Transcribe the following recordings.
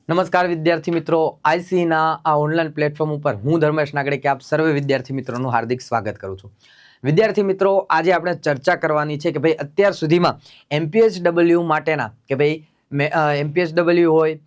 નમસ્કાર વિદ્યાર્થી મિત્રો, આઈસીના આ ઓનલાઈન પ્લેટફોર્મ ઉપર હું ધર્મેશ નાગડે આપ સર્વે વિદ્યાર્થી મિત્રોનું હાર્દિક સ્વાગત કરું છું। વિદ્યાર્થી મિત્રો, આજે આપણે ચર્ચા કરવાની છે કે ભાઈ અત્યાર સુધીમાં એમપીએચડબલ્યુ માટેના કે ભાઈ એમપીએચડબલ્યુ હોય,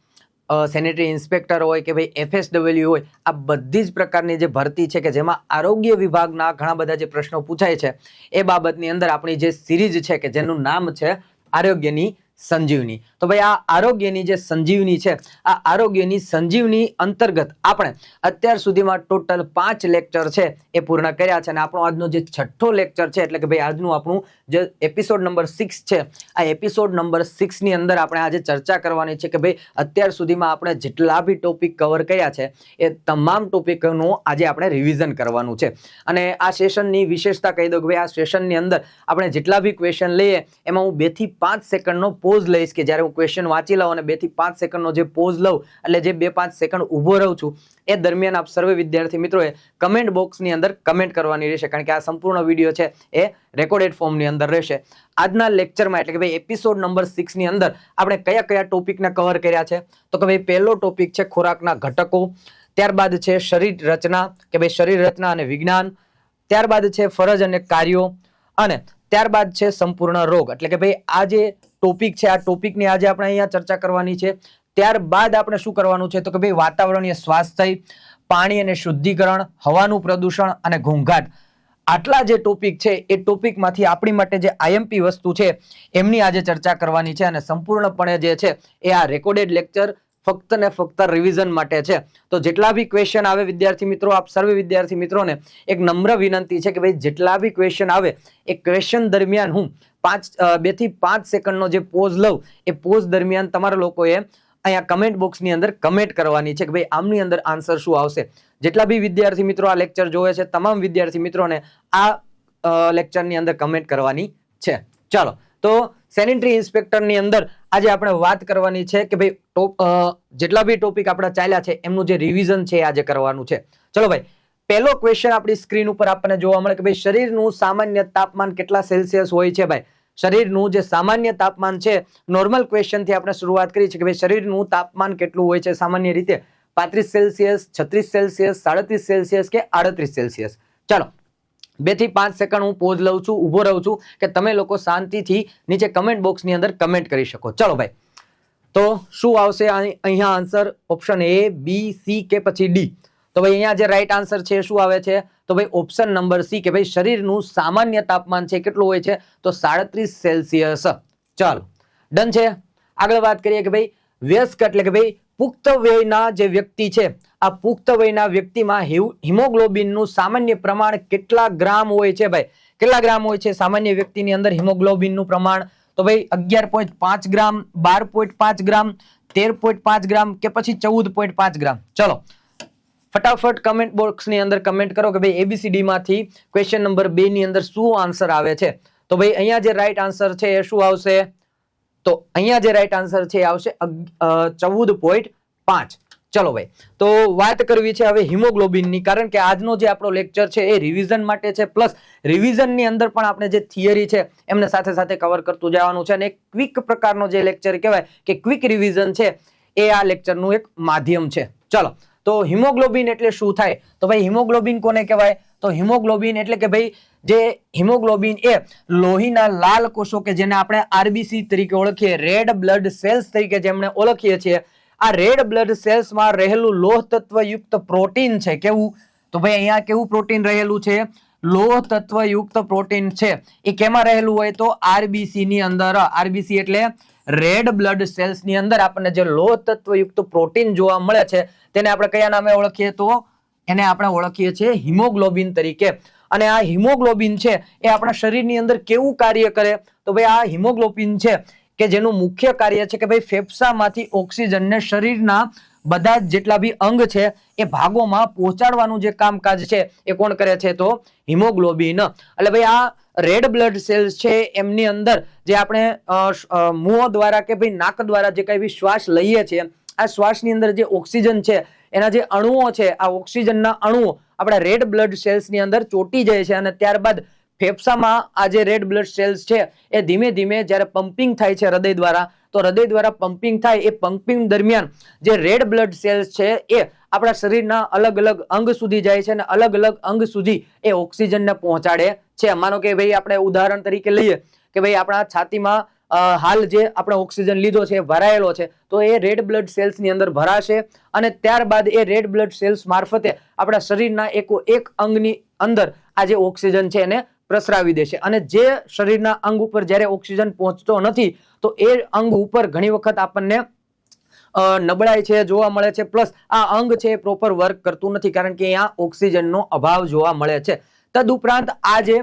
સેનેટરી ઇન્સ્પેક્ટર હોય કે ભાઈ એફએસડબલ્યુ હોય, આ બધી જ પ્રકારની જે ભરતી છે કે જેમાં આરોગ્ય વિભાગના ઘણા બધા જે પ્રશ્નો પૂછાય છે એ બાબતની અંદર આપણી જે સિરીઝ છે કે જેનું નામ છે આરોગ્યની સંજીવની। તો ભાઈ આ આરોગ્યની જે સંજીવની છે, આ આરોગ્યની સંજીવની અંતર્ગત આપણે અત્યાર સુધીમાં ટોટલ 5 લેક્ચર છે એ પૂર્ણ કર્યા છે અને આપણો આજનો જે છઠ્ઠો લેક્ચર છે એટલે કે ભાઈ આજનું આપણું જે એપિસોડ નંબર 6 છે, આ એપિસોડ નંબર 6 ની અંદર આપણે આજે ચર્ચા કરવાની છે કે ભાઈ અત્યાર સુધીમાં આપણે જેટલા બી ટોપિક કવર કર્યા છે એ તમામ ટોપિકનું આજે આપણે રિવિઝન કરવાનું છે। અને આ સેશનની વિશેષતા કહી દઉં કે ભાઈ આ સેશનની અંદર આપણે જેટલા બી ક્વેશ્ચન લઈએ એમાં હું 2 થી 5 સેકન્ડનો પોઝ લઈશ કે જ્યારે હું ક્વેશ્ચન વાંચી લઉં અને 2 થી 5 સેકન્ડનો જે પોઝ લઉં એટલે જે 2-5 સેકન્ડ ઊભો રહું છું એ દરમિયાન આપ સર્વે વિદ્યાર્થી મિત્રોએ કમેન્ટ બોક્સની અંદર કમેન્ટ કરવાની રહેશે, કારણ કે આ સંપૂર્ણ વિડીયો છે એ રેકોર્ડેડ ફોર્મની અંદર રહેશે। આજના લેક્ચરમાં એટલે કે ભાઈ એપિસોડ નંબર 6 ની અંદર આપણે કયા કયા ટોપિકને કવર કર્યા છે તો કે ભાઈ પહેલો ટોપિક છે ખોરાકના ઘટકો, ત્યારબાદ છે શરીર રચના કે ભાઈ શરીર રચના અને વિજ્ઞાન, ત્યારબાદ છે ફરજ અને કાર્યો અને ત્યારબાદ છે સંપૂર્ણ રોગ। એટલે કે ભાઈ આ જે ટોપિક છે આ ટોપિકની આજે આપણે અહીંયા ચર્ચા કરવાની છે। ત્યારબાદ આપણે શું કરવાનું છે તો કે ભાઈ વાતાવરણીય સ્વાસ્થ્ય, પાણી અને શુદ્ધિકરણ, હવાનું પ્રદૂષણ અને ઘોંઘાટ, આટલા જે ટોપિક છે એ ટોપિકમાંથી આપણી માટે જે આઈએમપી વસ્તુ છે એમની આજે ચર્ચા કરવાની છે અને સંપૂર્ણપણે જે છે એ આ રેકોર્ડેડ લેક્ચર ફક્ત ને ફક્ત રિવિઝન માટે છે। તો જેટલા બી ક્વેશ્ચન આવે વિદ્યાર્થી મિત્રો, આપ સર્વે વિદ્યાર્થી મિત્રોને એક નમ્ર વિનંતી છે કે ભાઈ જેટલા બી ક્વેશ્ચન આવે એ ક્વેશ્ચન દરમિયાન હું 2 થી 5 સેકન્ડનો જે પોઝ લઉં એ પોઝ દરમિયાન તમારા લોકોએ અહીંયા કમેન્ટ બોક્સની અંદર કમેન્ટ કરવાની છે કે ભાઈ આમની અંદર આન્સર શું આવશે। જેટલા બી વિદ્યાર્થી મિત્રો આ લેક્ચર જોવે છે તમામ વિદ્યાર્થી મિત્રોને આ લેક્ચરની અંદર કમેન્ટ કરવાની છે। ચાલો, તો સેનેટરી ઇન્સ્પેક્ટરની અંદર આજે આપણે વાત કરવાની છે કે ભાઈ જેટલા બી ટોપિક આપણા ચાલ્યા છે એમનું જે રિવિઝન છે આજે કરવાનું છે। ચલો ભાઈ, પહેલો ક્વેશ્ચન આપણી સ્ક્રીન ઉપર આપણને જોવા મળે કે ભાઈ શરીરનું સામાન્ય તાપમાન કેટલા સેલ્સિયસ હોય છે। ભાઈ શરીરનું જે સામાન્ય તાપમાન છે, નોર્મલ ક્વેશ્ચન થી આપણે શરૂઆત કરી છે કે ભાઈ શરીરનું તાપમાન કેટલું હોય છે સામાન્ય રીતે 35 સેલ્સિયસ, 36 સેલ્સિયસ, 37 સેલ્સિયસ કે 38 સેલ્સિયસ। ચાલો 2 થી 5 સેકન્ડ હું પોઝ લઉં છું, ઊભો રહું છું કે તમે લોકો શાંતિથી નીચે કમેન્ટ બોક્સની અંદર કમેન્ટ કરી શકો। ચલો ભાઈ, તો શું આવશે અહીંયા answer? Option A, B, C કે પછી D? તો ભાઈ અહીંયા જે રાઈટ આન્સર છે શું આવે છે તો ભાઈ ઓપ્શન નંબર C કે ભાઈ શરીરનું સામાન્ય તાપમાન છે કેટલું હોય છે તો 37 સેલ્સિયસ। ચાલો ડન છે। આગળ વાત કરીએ કે ભાઈ વયસ્ક એટલે કે ભાઈ પુખ્ત વયના જે વ્યક્તિ છે, આ પુખ્ત વયના વ્યક્તિમાં હિમોગ્લોબિનનું સામાન્ય પ્રમાણ કેટલા ગ્રામ હોય છે? ભાઈ કેટલા ગ્રામ હોય છે સામાન્ય વ્યક્તિની અંદર હિમોગ્લોબિનનું પ્રમાણ? તો ભાઈ 11.5 ગ્રામ, 12.5 ગ્રામ, 13.5 ગ્રામ કે પછી 14.5 ગ્રામ? ચલો ફટાફટ કમેન્ટ બોક્સની અંદર કમેન્ટ કરો કે ભાઈ ABCD માંથી ક્વેશ્ચન નંબર 2 ની અંદર શું આન્સર આવે છે। તો ભાઈ અહીંયા જે રાઈટ આન્સર છે એ શું આવશે? તો અહીંયા જે રાઈટ આન્સર છે એ આવશે 14.5। ચલો ભાઈ, તો વાત કરવી છે હવે હિમોગ્લોબિનની, કારણ કે આજનો જે આપણો લેક્ચર છે એ રિવિઝન માટે છે, પ્લસ રિવિઝનની અંદર પણ આપણે જે થિયરી છે એમને સાથે સાથે કવર કરતું જવાનું છે અને એક ક્વિક પ્રકારનો જે લેક્ચર કહેવાય કે ક્વિક રિવિઝન છે એ આ લેક્ચરનું એક માધ્યમ છે। ચલો, તો હિમોગ્લોબિન એટલે શું થાય? તો ભાઈ હિમોગ્લોબિન કોને કહેવાય? તો હિમોગ્લોબિન એટલે કે ભાઈ જે હિમોગ્લોબિન એ લોહીના લાલ કોષો કે જેને આપણે RBC તરીકે ઓળખીએ, રેડ બ્લડ સેલ્સ તરીકે જેમને ઓળખીએ છીએ, આ રેડ બ્લડ સેલ્સમાં રહેલું લોહ તત્વયુક્ત પ્રોટીન છે। કેવું? તો ભાઈ અહીંયા કેવું પ્રોટીન રહેલું છે? લોહ તત્વયુક્ત પ્રોટીન છે। એ કેમાં રહેલું હોય તો RBC ની અંદર। RBC એટલે રેડ બ્લડ સેલ્સ ની અંદર આપણને જે લોહ તત્વયુક્ત પ્રોટીન જોવા મળે છે તેને આપણે કયા નામે ઓળખીએ તો એને આપણે ઓળખીએ છીએ હિમોગ્લોબિન તરીકે। અને આ હિમોગ્લોબિન છે એ આપણા શરીરની અંદર કેવું કાર્ય કરે? તો ભાઈ આ હિમોગ્લોબિન છે કે જેનું મુખ્ય કાર્ય છે કે ભાઈ ફેફસામાંથી ઓક્સિજનને શરીરના બધા જ જેટલા બી અંગ છે એ ભાગોમાં પહોંચાડવાનું જે કામકાજ છે એ કોણ કરે છે તો હિમોગ્લોબિન। એટલે ભાઈ આ રેડ બ્લડ સેલ્સ છે એમની અંદર જે આપણે મોં દ્વારા કે ભાઈ નાક દ્વારા જે કઈ બી શ્વાસ લઈએ છીએ, આ શ્વાસની અંદર જે ઓક્સિજન છે એના જે અણુઓ છે, આ ઓક્સિજનના અણુઓ આપણા રેડ બ્લડ સેલ્સની અંદર ચોંટી જાય છે અને ત્યારબાદ ફેફસામાં આ જે રેડ બ્લડ સેલ્સ છે એ ધીમે ધીમે જ્યારે પમ્પિંગ થાય છે હૃદય દ્વારા તો હૃદય દ્વારા પમ્પિંગ થાય, એ પમ્પિંગ દરમિયાન જે રેડ બ્લડ સેલ્સ છે એ આપણા શરીરના અલગ અલગ અંગ સુધી જાય છે અને અલગ અલગ અંગ સુધી એ ઓક્સિજનને પહોંચાડે છે. માનો કે ભાઈ આપણે ઉદાહરણ તરીકે લઈએ કે ભાઈ આપણા છાતીમાં હાલ જે આપણે ઓક્સિજન લીધો છે ભરાયેલો છે, તો એ રેડ બ્લડ સેલ્સની અંદર ભરાશે અને ત્યારબાદ એ રેડ બ્લડ સેલ્સ મારફતે આપણા શરીરના એક અંગની અંદર આ જે ઓક્સિજન છે એને પ્રસરાવી દેશે. અને જે શરીરના અંગ ઉપર જ્યારે ઓક્સિજન પહોંચતો નથી તો એ અંગ ઉપર ઘણી વખત આપણને નબળાઈ છે જોવા મળે છે, પ્લસ આ અંગ છે એ પ્રોપર વર્ક કરતું નથી કારણ કે અહીંયા ઓક્સિજનનો અભાવ જોવા મળે છે. તદુપરાંત આ જે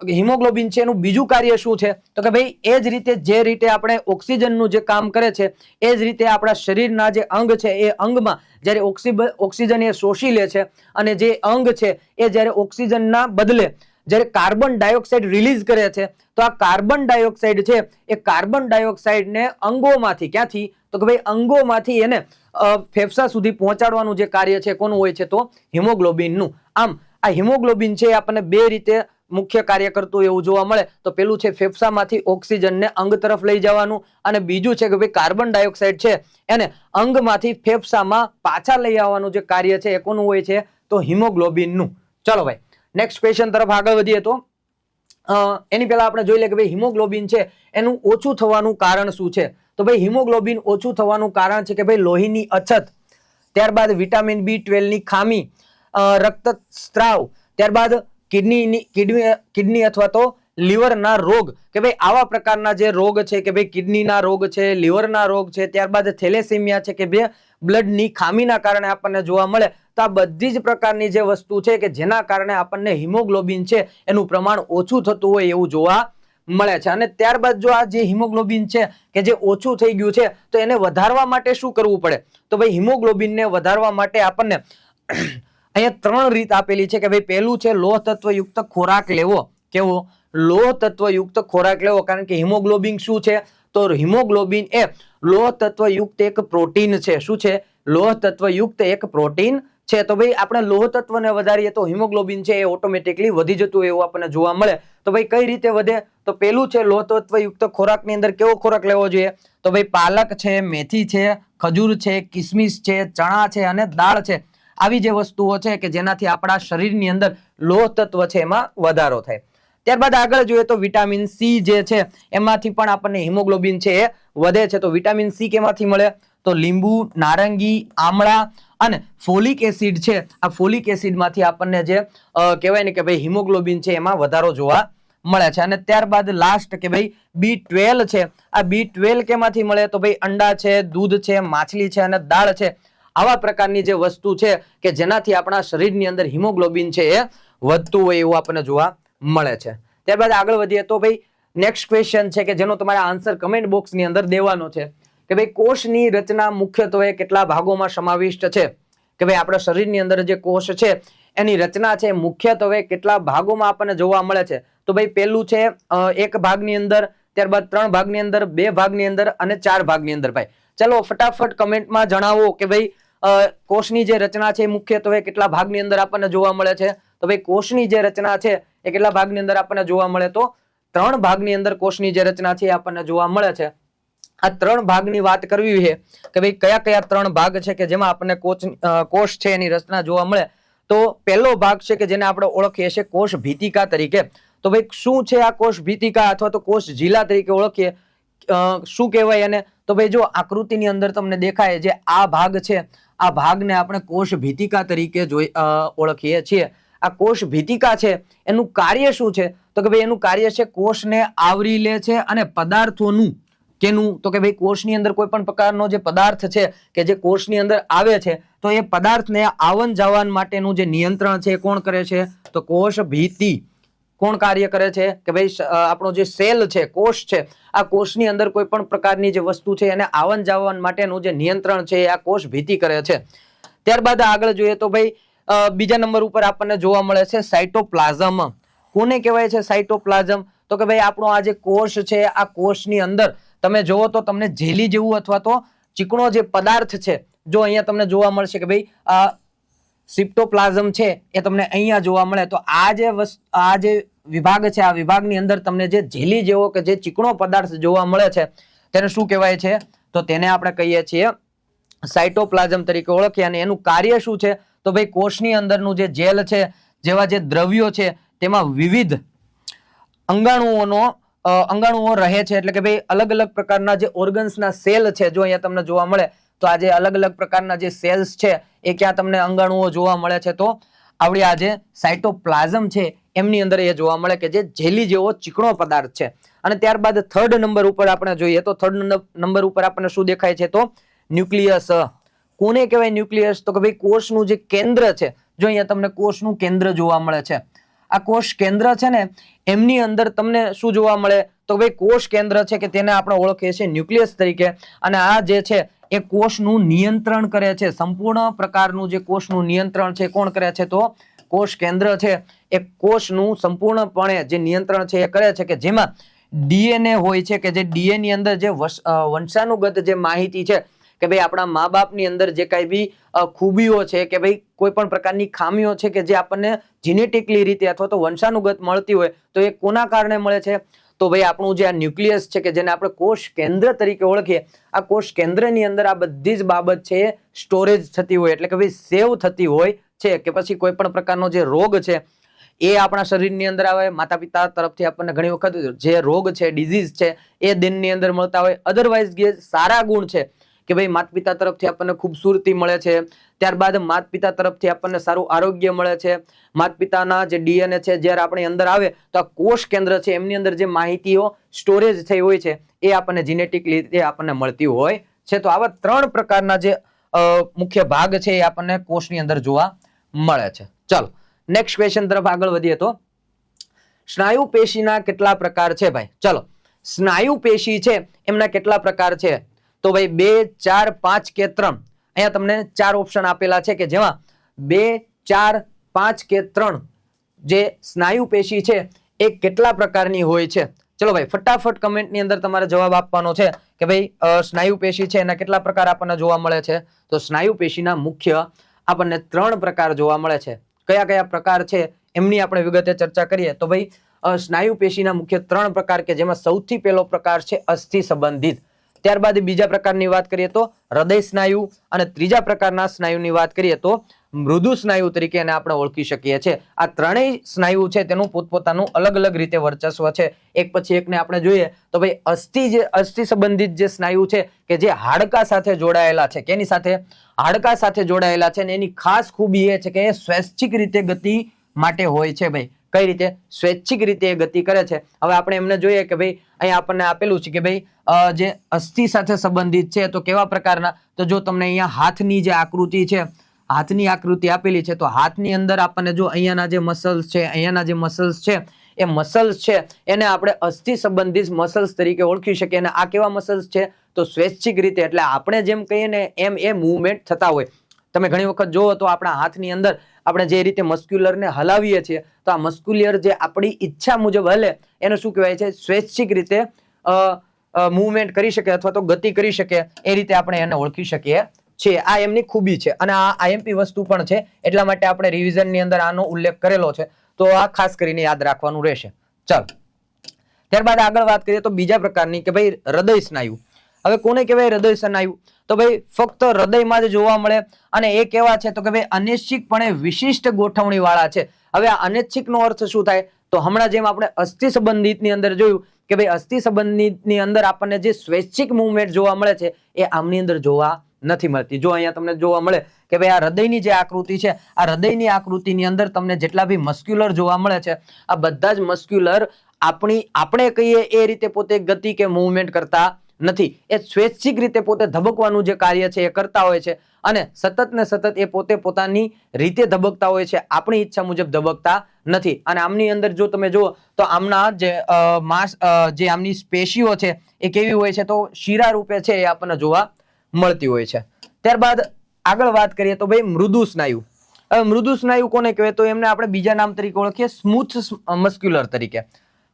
હિમોગ્લોબિન છે એનું બીજું કાર્ય શું છે તો કે ભાઈ એ જ રીતે જે રીતે આપણે ઓક્સિજનનું જે કામ કરે છે એ જ રીતે આપણા શરીરના જે અંગ છે એ અંગમાં જ્યારે ઓક્સિજન એ શોષી લે છે અને જે અંગ છે એ જ્યારે ઓક્સિજનના બદલે જ્યારે કાર્બન ડાયોક્સાઇડ રિલીઝ કરે છે તો આ કાર્બન ડાયોક્સાઇડ છે એ કાર્બન ડાયોક્સાઇડને અંગોમાંથી, ક્યાંથી તો કે ભાઈ અંગોમાંથી એને ફેફસા સુધી પહોંચાડવાનું જે કાર્ય છે કોનું હોય છે તો હિમોગ્લોબિનનું. આમ આ હિમોગ્લોબિન છે આપણને બે રીતે મુખ્ય કાર્ય કરતું એવું જોવા મળે. તો પેલું છે ફેફસામાંથી ઓક્સિજનને અંગ તરફ લઈ જવાનું અને બીજું છે કે ભાઈ કાર્બન ડાયોક્સાઇડ છે એને અંગમાંથી ફેફસામાં પાછા લઈ આવવાનું જે કાર્ય છે એ કોનું હોય છે તો હિમોગ્લોબિનનું. ચલો ભાઈ નેક્સ્ટ ક્વેશ્ચન તરફ આગળ વધીએ તો એની પહેલા આપણે જોઈ લે કે ભાઈ હિમોગ્લોબિન છે એનું ઓછું થવાનું કારણ શું છે. તો ભાઈ હિમોગ્લોબિન ઓછું થવાનું કારણ છે કે ભાઈ લોહીની અછત, ત્યારબાદ વિટામિન B12 ની ખામી, રક્તસ્રાવ, ત્યારબાદ કિડની અથવા તો લીવરના રોગ કે ભાઈ આવા પ્રકારના જે રોગ છે કે ભાઈ કિડનીના રોગ છે, લીવરના રોગ છે, ત્યારબાદ થેલેસેમિયા છે કે ભાઈ બ્લડની ખામીના કારણે આપણને જોવા મળે. તો આ બધી જ પ્રકારની જે વસ્તુ છે કે જેના કારણે આપણને હિમોગ્લોબિન છે એનું પ્રમાણ ઓછું થતું હોય એવું જોવા મળે છે. અને ત્યારબાદ જો આ જે હિમોગ્લોબિન છે કે જે ઓછું થઈ ગયું છે તો એને વધારવા માટે શું કરવું પડે તો ભાઈ હિમોગ્લોબિનને વધારવા માટે આપણને અહીંયા 3 રીત આપેલી છે કે ભાઈ પહેલું છે લોહ તત્વયુક્ત ખોરાક લેવો. કેવો? લોહ તત્વયુક્ત ખોરાક લેવો. કારણ કે હિમોગ્લોબિન શું છે તો હિમોગ્લોબિન એ લોહ તત્વયુક્ત એક પ્રોટીન છે. શું છે? લોહ તત્વયુક્ત એક પ્રોટીન છે. તો ભાઈ આપણે લોહ તત્વને વધારીએ તો હિમોગ્લોબિન છે એ ઓટોમેટિકલી વધી જતું એવું આપણને જોવા મળે. તો ભાઈ કઈ રીતે વધે તો પેલું છે લોહ તત્વયુક્ત ખોરાકની અંદર કેવો ખોરાક લેવો જોઈએ તો ભાઈ પાલક છે, મેથી છે, ખજૂર છે, કિસમિસ છે, ચણા છે અને દાળ છે. આવી જે વસ્તુઓ છે કે જેનાથી આપણા શરીરની અંદર લોહ તત્વ છે એમાં વધારો થાય. ત્યારબાદ આગળ જોઈએ તો વિટામિન સી જે છે એમાંથી પણ આપણને હિમોગ્લોબિન છે એ વધે છે. તો વિટામિન સી કેમાંથી મળે તો લીંબુ, નારંગી, આમળા અને ફોલિક એસિડ છે. આ ફોલિક એસિડમાંથી આપણને જે કહેવાય ને કે ભાઈ હિમોગ્લોબિન છે એમાં વધારો જોવા મળે છે. અને ત્યારબાદ લાસ્ટ કે ભાઈ B12 છે. આ B12 કેમાંથી મળે તો ભાઈ અંડા છે, દૂધ છે, માછલી છે અને દાળ છે. આવા પ્રકારની જે વસ્તુ છે કે જેનાથી આપણા શરીરની અંદર હિમોગ્લોબિન છે એ વધતું હોય એવું આપણને જોવા મળે છે. ત્યારબાદ આગળ વધીએ તો ભાઈ નેક્સ્ટ ક્વેશ્ચન છે કે જેનો તમારે આન્સર કમેન્ટ બોક્સની અંદર દેવાનો છે કે ભાઈ કોષની રચના મુખ્યત્વે કેટલા ભાગોમાં સમાવિષ્ટ છે. કે ભાઈ આપણા શરીરની અંદર જે કોષ છે એની રચના છે મુખ્યત્વે કેટલા ભાગોમાં આપણને જોવા મળે છે. તો ભાઈ પહેલું છે 1 ભાગની અંદર, ત્યારબાદ 3 ભાગની અંદર, 2 ભાગની અંદર અને 4 ભાગની અંદર. ભાઈ ચલો ફટાફટ કમેન્ટમાં જણાવો કે ભાઈ કોષની જે રચના છે મુખ્યત્વે કેટલા ભાગની અંદર આપણને જોવા મળે છે. તો ભાઈ કોષની જે રચના છે એ કેટલા ભાગની અંદર આપણને જોવા મળે તો 3 ભાગની અંદર કોષની જે રચના છે એ આપણને જોવા મળે છે. આ 3 ભાગની વાત કરવી છે કે ભાઈ કયા કયા 3 ભાગ છે કે જેમાં આપણને કોષ છે એની રચના જોવા મળે. તો પહેલો ભાગ છે કે જેને આપણે ઓળખીએ છીએ કોષ ભીતિકા તરીકે. તો ભાઈ શું છે આ કોષ ભીતિકા અથવા તો કોષ ઝીલા તરીકે ઓળખીએ, શું કહેવાય એને તો ભાઈ જો આકૃતિની અંદર તમને દેખાય જે આ ભાગ છે આ ભાગને આપણે કોષ ભીતિકા તરીકે ઓળખીએ છીએ. આ કોષ ભીતિકા છે એનું કાર્ય શું છે તો કે ભાઈ એનું કાર્ય છે કોષને આવરી લે છે અને પદાર્થોનું કેનું તો કે ભાઈ કોષની અંદર કોઈ પણ પ્રકારનો જે પદાર્થ છે કે જે કોષની અંદર આવે છે તો એ પદાર્થને આવન જાવન માટેનું જે નિયંત્રણ છે કોણ કરે છે તો કોષ ભીતિ. કોણ કાર્ય કરે છે કે ભાઈ આપણો જે સેલ છે, કોષ છે, આ કોષની અંદર કોઈ પણ પ્રકારની જે વસ્તુ છે એને આવન જાવન માટેનું જે નિયંત્રણ છે આ કોષ ભીતિ કરે છે. ત્યારબાદ આગળ જોઈએ તો ભાઈ બીજા નંબર ઉપર આપણને જોવા મળે છે સાયટોપ્લાઝમ. કોને કહેવાય છે સાયટોપ્લાઝમ તો કે ભાઈ આપણો આ જે કોષ છે આ કોષની અંદર તમે જોવો તો તમને જેલી જેવું અથવા તો ચીકણો જે પદાર્થ છે જો અહીંયા તમને જોવા મળશે કે ભાઈ સાયટોપ્લાઝમ છે એ તમને અહીંયા જોવા મળે. તો આ જે વિભાગ છે આ વિભાગની અંદર તમને જે જેલી જેવો કે જે ચીકણો પદાર્થ જોવા મળે છે તેને શું કહેવાય છે? તો તેને આપણે કહીએ છીએ સાયટોપ્લાઝમ તરીકે ઓળખીએ. અને એનું કાર્ય શું છે? તો ભાઈ કોષની અંદરનું જે જેલ છે, જેવા જે દ્રવ્યો છે, તેમાં વિવિધ અંગાણુઓ રહે છે. એટલે કે ભાઈ અલગ અલગ પ્રકારના જે ઓર્ગન્સના સેલ છે, જો અહીંયા તમને જોવા મળે તો આ જે અલગ અલગ પ્રકારના જે સેલ્સ છે એ ક્યાં તમને અંગાણુઓ જોવા મળે છે? તો આવડી આ જે સાયટોપ્લાઝમ છે એમની અંદર એ જોવા મળે કે જે જેલી જેવો ચીકણો પદાર્થ છે. અને ત્યારબાદ થર્ડ નંબર ઉપર આપણે જોઈએ તો થર્ડ નંબર ઉપર આપણને શું દેખાય છે? તો ન્યુક્લિયસ. કોને કહેવાય ન્યુક્લિયસ? તો કે ભાઈ કોષનું જે કેન્દ્ર છે, જો અહીંયા તમને કોષનું કેન્દ્ર જોવા મળે છે. આ કોષ કેન્દ્ર છે ને એમની અંદર તમને શું જોવા મળે? તો ભાઈ કોષ કેન્દ્ર છે કે તેને આપણે ઓળખીએ છીએ ન્યુક્લિયસ તરીકે. અને આ જે છે એ કોષનું નિયંત્રણ કરે છે. સંપૂર્ણ પ્રકારનું જે કોષનું નિયંત્રણ છે કોણ કરે છે? તો કોષ કેન્દ્ર છે એ કોષનું સંપૂર્ણપણે જે નિયંત્રણ છે એ કરે છે, કે જેમાં ડીએનએ હોય છે, કે જે ડીએનએ ની અંદર જે વંશાનુગત જે માહિતી છે, કે ભાઈ આપણા મા બાપની અંદર જે કાંઈ બી ખૂબીઓ છે, કે ભાઈ કોઈ પણ પ્રકારની ખામીઓ છે કે જે આપણને જીનેટિકલી રીતે અથવા તો વંશાનુગત મળતી હોય, તો એ કોના કારણે મળે છે? તો ભાઈ આપણું જે આ ન્યુક્લિયસ છે કે જેને આપણે કોષ કેન્દ્ર તરીકે ઓળખીએ, આ કોષ કેન્દ્રની અંદર આ બધી જ બાબત છે એ સ્ટોરેજ થતી હોય, એટલે કે ભાઈ સેવ થતી હોય છે. કે પછી કોઈ પણ પ્રકારનો જે રોગ છે એ આપણા શરીરની અંદર આવે, માતા પિતા તરફથી આપણને ઘણી વખત જે રોગ છે, ડિઝીઝ છે એ દિનની અંદર મળતા હોય. અધરવાઇઝ જે સારા ગુણ છે કે ભાઈ માતા પિતા તરફથી આપણને ખૂબસૂરતી મળે છે, ત્યારબાદ માતા પિતા તરફથી આપણને સારું આરોગ્ય મળે છે. માતા પિતાના જે ડીએનએ છે જ્યારે આપણી અંદર આવે તો આ કોષ કેન્દ્ર છે એમની અંદર જે માહિતીઓ સ્ટોરેજ થઈ હોય છે એ આપણને જીનેટિક રીતે આપણને મળતી હોય છે. તો આવા 3 પ્રકારના જે મુખ્ય ભાગ છે એ આપણને કોષની અંદર જોવા મળે છે. ચાલો નેક્સ્ટ ક્વેશ્ચન તરફ આગળ વધીએ તો સ્નાયુ પેશીના કેટલા પ્રકાર છે ભાઈ? ચલો, સ્નાયુ પેશી છે એમના કેટલા પ્રકાર છે? તો ભાઈ 2, 4, 5 કે 3. અહીંયા તમને 4 ઓપ્શન આપેલા છે કે જેમાં 2, 4, 5 કે 3 જે સ્નાયુ પેશી છે એ કેટલા પ્રકારની હોય છે? ચલો ભાઈ ફટાફટ કમેન્ટની અંદર તમારે જવાબ આપવાનો છે કે ભાઈ સ્નાયુ પેશી છે એના કેટલા પ્રકાર આપણને જોવા મળે છે? તો સ્નાયુ પેશીના મુખ્ય આપણને 3 પ્રકાર જોવા મળે છે. કયા કયા પ્રકાર છે એમની આપણે વિગતે ચર્ચા કરીએ તો ભાઈ સ્નાયુ પેશીના મુખ્ય 3 પ્રકાર, કે જેમાં સૌથી પહેલો પ્રકાર છે અસ્થિ સંબંધિત. ત્યારબાદ બીજા પ્રકારની વાત કરીએ તો હૃદય સ્નાયુ, અને ત્રીજા પ્રકારના સ્નાયુની વાત કરીએ તો મૃદુ સ્નાયુ તરીકે એને આપણે ઓળખી શકીએ છીએ. આ ત્રણેય સ્નાયુ છે તેનું પોતપોતાનું અલગ અલગ રીતે વર્ચસ્વ છે. એક પછી એકને આપણે જોઈએ તો ભાઈ અસ્થિ સંબંધિત જે સ્નાયુ છે કે જે હાડકા સાથે જોડાયેલા છે, કેની સાથે? હાડકા સાથે જોડાયેલા છે. અને એની ખાસ ખૂબી એ છે કે એ સ્વૈચ્છિક રીતે ગતિ માટે હોય છે. ભાઈ કઈ રીતે? સ્વૈચ્છિક રીતે એ ગતિ કરે છે. હવે આપણે એમને જોઈએ કે ભાઈ અહીંયા આપણને આપેલું છે કે ભાઈ જે અસ્થિ સાથે સંબંધિત છે તો કેવા પ્રકારના? તો જો તમને અહીંયા હાથની જે આકૃતિ છે, હાથની આકૃતિ આપેલી છે, તો હાથની અંદર આપણને જો અહીંયાના જે મસલ્સ છે, અહીંયાના જે મસલ્સ છે, એ મસલ્સ છે એને આપણે અસ્થિ સંબંધિત મસલ્સ તરીકે ઓળખી શકીએ. અને આ કેવા મસલ્સ છે? તો સ્વૈચ્છિક રીતે, એટલે આપણે જેમ કહીએ ને એમ એ મૂવમેન્ટ થતા હોય. તમે ઘણી વખત જુઓ તો આપણા હાથની અંદર આપણે જે રીતે મસ્ક્યુલરને હલાવીએ છીએ તો આ મસ્ક્યુલર જે આપણી ઈચ્છા મુજબ હલે એને શું કહેવાય છે? સ્વૈચ્છિક રીતે મૂવમેન્ટ કરી શકે અથવા તો ગતિ કરી શકે, એ રીતે આપણે એને ઓળખી શકીએ છીએ. આ એમની ખૂબી છે. અને આ આઈએમપી વસ્તુ પણ છે, એટલા માટે આપણે રિવિઝનની અંદર આનો ઉલ્લેખ કરેલો છે. તો આ ખાસ કરીને યાદ રાખવાનું રહેશે. ચાલો ત્યારબાદ આગળ વાત કરીએ તો બીજા પ્રકારની કે ભાઈ હૃદય સ્નાયુ. હવે કોને કહેવાય હૃદય સ્નાયુ? તો ભાઈ ફક્ત હૃદયમાં જ જોવા મળે, અને એ કેવા છે? તો કે ભાઈ અનૈચ્છિકપણે વિશિષ્ટ ગોઠવણી વાળા છે. હવે આ અનૈચ્છિકનો અર્થ શું થાય? તો હમણાં જેમ આપણે અસ્થિ સંબંધિતની અંદર જોયું કે ભાઈ અસ્થિ સંબંધિતની અંદર આપણને જે સ્વૈચ્છિક મૂવમેન્ટ જોવા મળે છે એ આમની અંદર જોવા નથી મળતી. જો અહીંયા તમને જોવા મળે કે ભાઈ આ હૃદયની જે આકૃતિ છે, આ હૃદયની આકૃતિની અંદર તમને જેટલા બી મસ્ક્યુલર જોવા મળે છે, આ બધા જ મસ્ક્યુલર આપણે કહીએ એ રીતે પોતે ગતિ કે મૂવમેન્ટ કરતા નથી. એ સ્વૈચ્છિક રીતે પોતે ધબકવાનું જે કાર્ય છે એ કરતા હોય છે, અને સતત ને સતત એ પોતે પોતાની રીતે ધબકતા હોય છે, આપણી ઈચ્છા મુજબ ધબકતા નથી. અને આમની અંદર જો તમે જુઓ તો આમના જે જે આમની પેશીઓ છે એ કેવી હોય છે? તો શીરા રૂપે છે એ આપણને જોવા મળતી હોય છે. ત્યારબાદ આગળ વાત કરીએ તો ભાઈ મૃદુ સ્નાયુ. હવે મૃદુ સ્નાયુ કોને કહેવાય? તો એમને આપણે બીજા નામ તરીકે ઓળખીએ સ્મૂથ મસ્ક્યુલર તરીકે.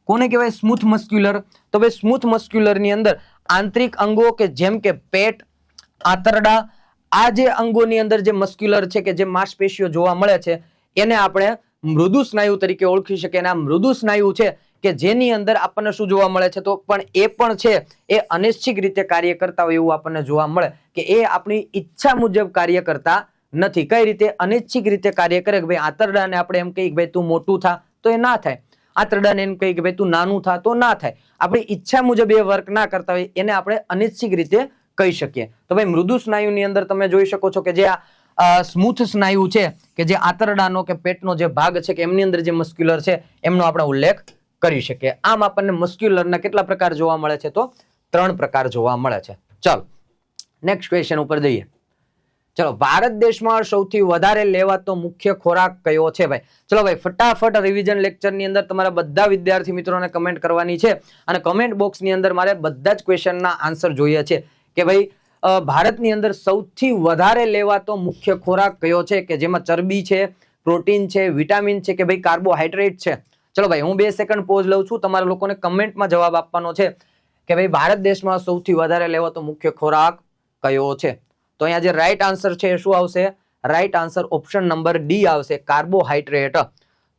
કોને કહેવાય સ્મૂથ મસ્ક્યુલર? તો ભાઈ સ્મૂથ મસ્ક્યુલરની અંદર આંતરિક અંગો કે જેમ કે પેટ, આંતરડા, આ જે અંગોની અંદર જે મસ્ક્યુલર છે કે જે માંસપેશીઓ જોવા મળે છે એને આપણે મૃદુ સ્નાયુ તરીકે ઓળખી શકીએ. અને આ મૃદુ સ્નાયુ છે કે જેની અંદર આપણને શું જોવા મળે છે, તો પણ એ પણ છે એ અનિશ્ચિત રીતે કાર્ય કરતા હોય એવું આપણને જોવા મળે કે એ આપણી ઈચ્છા મુજબ કાર્ય કરતા નથી. કઈ રીતે? અનિશ્ચિત રીતે કાર્ય કરે કે ભાઈ આંતરડાને આપણે એમ કહીએ કે ભાઈ તું મોટું થા તો એ ના થાય, આંતરડાને એમ કહીએ કે ભાઈ તું નાનું થા તો ના થાય. આપણી ઈચ્છા મુજબ એ વર્ક ના કરતા હોય એને આપણે અનિશ્ચિત રીતે કહી શકીએ. તો ભાઈ મૃદુ સ્નાયુની અંદર તમે જોઈ શકો છો કે જે આ સ્મૂથ સ્નાયુ છે કે જે આંતરડાનો કે પેટનો જે ભાગ છે કે એમની અંદર જે મસ્ક્યુલર છે એમનો આપણે ઉલ્લેખ કરી શકીએ. આમ આપણને મસ્ક્યુલરના કેટલા પ્રકાર જોવા મળે છે? તો 3 પ્રકાર જોવા મળે છે. ચાલો નેક્સ્ટ ક્વેશ્ચન ઉપર જઈએ. ચલો, ભારત દેશમાં સૌથી વધારે લેવાતો મુખ્ય ખોરાક કયો છે ભાઈ? ચલો ભાઈ ફટાફટ રિવિઝન લેક્ચરની અંદર તમારા બધા વિદ્યાર્થી મિત્રોને કમેન્ટ કરવાની છે અને કમેન્ટ બોક્સની અંદર મારે બધા જ ક્વેશ્ચનના આન્સર જોઈએ છે કે ભાઈ ભારતની અંદર સૌથી વધારે લેવાતો મુખ્ય ખોરાક કયો છે કે જેમાં ચરબી છે, પ્રોટીન છે, વિટામિન છે કે ભાઈ કાર્બોહાઈડ્રેટ છે? ચલો ભાઈ હું 2 સેકન્ડ પોઝ લઉં છું, તમારા લોકોને કમેન્ટમાં જવાબ આપવાનો છે કે ભાઈ ભારત દેશમાં સૌથી વધારે લેવાતો મુખ્ય ખોરાક કયો છે? તો અહીંયા જે રાઈટ આન્સર છે એ શું આવશે? Right answer option number D આવશે, કાર્બોહાઈડ્રેટ.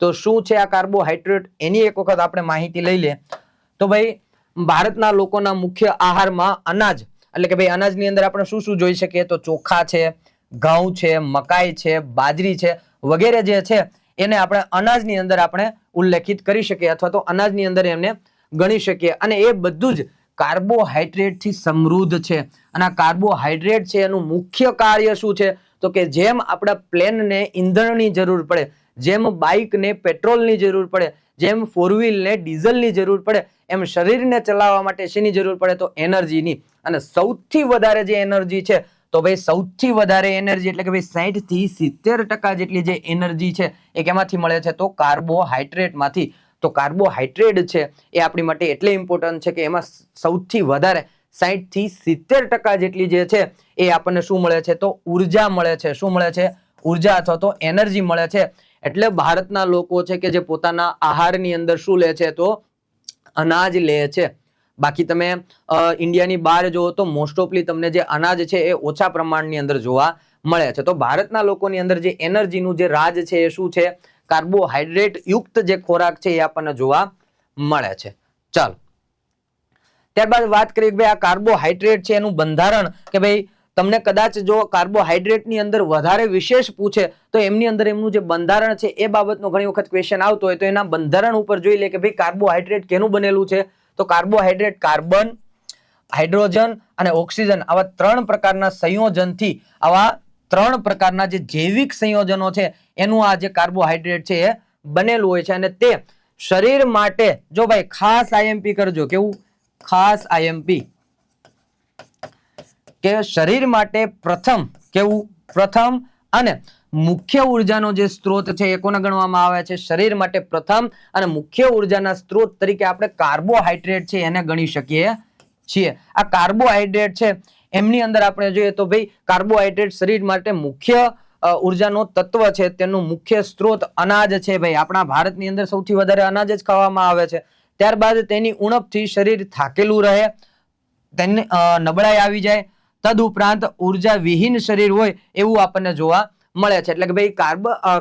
તો શું છે આ કાર્બોહાઈડ્રેટ એની એક વખત આપણે માહિતી લઈ લે તો ભાઈ ભારતના લોકોના મુખ્ય આહારમાં અનાજ એટલે કે ભાઈ અનાજની અંદર આપણે શું શું જોઈ શકીએ? તો ચોખા છે, ઘઉં છે, મકાઈ છે, બાજરી છે વગેરે જે છે એને આપણે અનાજની અંદર આપણે ઉલ્લેખિત કરી શકીએ અથવા તો અનાજની અંદર એમને ગણી શકીએ અને એ બધું જ કાર્બોહાઈડ્રેટ થી સમૃદ્ધ છે. અને આ કાર્બોહાઈડ્રેટ છે એનું મુખ્ય કાર્ય શું છે? તો કે જેમ આપણા પ્લેનને ઈંધણની જરૂર પડે, જેમ બાઇકને પેટ્રોલની જરૂર પડે, જેમ 4-વ્હીલને ડીઝલની જરૂર પડે, એમ શરીરને ચલાવવા માટે શેની જરૂર પડે? તો એનર્જીની. અને સૌથી વધારે જે એનર્જી છે તો ભાઈ સૌથી વધારે એનર્જી એટલે કે ભાઈ 60 થી 70% જેટલી જે એનર્જી છે એ કેમાંથી મળે છે? તો કાર્બોહાઈડ્રેટમાંથી. તો કાર્બોહાઈડ્રેટ છે એ આપણી માટે એટલે ઇમ્પોર્ટન્ટ છે કે એમાં સૌથી વધારે 60 થી 70% જેટલી જે છે એ આપણને શું મળે છે? તો ઉર્જા મળે છે. શું મળે છે? ઉર્જા અથવા તો એનર્જી મળે છે. એટલે ભારતના લોકો છે કે જે પોતાના આહારની અંદર શું લે છે? તો અનાજ લે છે. બાકી તમે ઇન્ડિયાની બહાર જુઓ તો મોસ્ટ ઓફલી તમને જે અનાજ છે એ ઓછા પ્રમાણની અંદર જોવા મળે છે. તો ભારતના લોકોની અંદર જે એનર્જીનું જે રાજ છે એ શું છે? કાર્બોહાઈડ્રેટ યુક્ત જે ખોરાક છે એ આપણને જોવા મળે છે. ચાલો ત્યારબાદ વાત કરીએ કે ભાઈ આ કાર્બોહાઈડ્રેટ છે એનું બંધારણ કે ભાઈ તમને કદાચ જો કાર્બોહાઈડ્રેટની અંદર વધારે વિશેષ પૂછે તો એમની અંદર એમનું જે બંધારણ છે એ બાબતનો ઘણી વખત ક્વેશ્ચન આવતો હોય તો એના બંધારણ ઉપર જોઈ લે કે ભાઈ કાર્બોહાઈડ્રેટ કેનું બનેલું છે? તો કાર્બોહાઈડ્રેટ કાર્બન, હાઇડ્રોજન અને ઓક્સિજન આવા 3 પ્રકારના સંયોજનથી આવા 3 પ્રકારના જે જૈવિક સંયોજનો છે એનું આ જે કાર્બોહાઈડ્રેટ છે એ બનેલું હોય છે અને તે શરીર માટે જો ભાઈ ખાસ આઈએમપી કરજો, કેવું? ખાસ આઈએમપી કે શરીર માટે પ્રથમ, કેવું? પ્રથમ અને મુખ્ય ઉર્જાનો જે સ્ત્રોત છે એ કોને ગણવામાં આવે છે? શરીર માટે પ્રથમ અને મુખ્ય ઉર્જાના સ્ત્રોત તરીકે આપણે કાર્બોહાઈડ્રેટ છે એને ગણી શકીએ છીએ. આ કાર્બોહાઈડ્રેટ છે એમની અંદર આપણે જોઈએ તો ભાઈ કાર્બોહાઈડ્રેટ શરીર માટે મુખ્ય ઉર્જાનો તત્વ છે, તેનું મુખ્ય સ્ત્રોત અનાજ છે. ભાઈ આપણા ભારતની અંદર સૌથી વધારે અનાજ જ ખાવામાં આવે છે. ત્યારબાદ તેની ઉણપથી શરીર થાકેલું રહે, તેને નબળાઈ આવી જાય, તદુપરાંત ઉર્જા વિહીન શરીર હોય એવું આપણને જોવા મળે છે. એટલે કે ભાઈ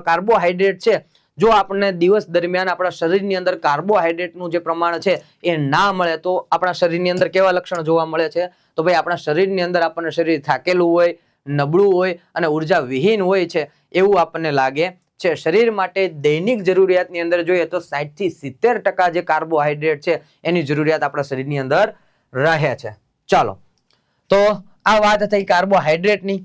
કાર્બોહાઈડ્રેટ છે જો આપણને દિવસ દરમિયાન આપણા શરીરની અંદર કાર્બોહાઈડ્રેટનું જે પ્રમાણ છે એ ના મળે તો આપણા શરીરની અંદર કેવા લક્ષણ જોવા મળે છે? તો ભાઈ આપણા શરીરની અંદર આપણને શરીર થાકેલું હોય, નબળું હોય અને ઉર્જા વિહીન હોય છે એવું આપણને લાગે છે. શરીર માટે દૈનિક જરૂરિયાતની અંદર જોઈએ તો 60 થી 70% જે કાર્બોહાઈડ્રેટ છે એની જરૂરિયાત આપણા શરીરની અંદર રહે છે. ચાલો તો આ વાત થઈ કાર્બોહાઈડ્રેટની.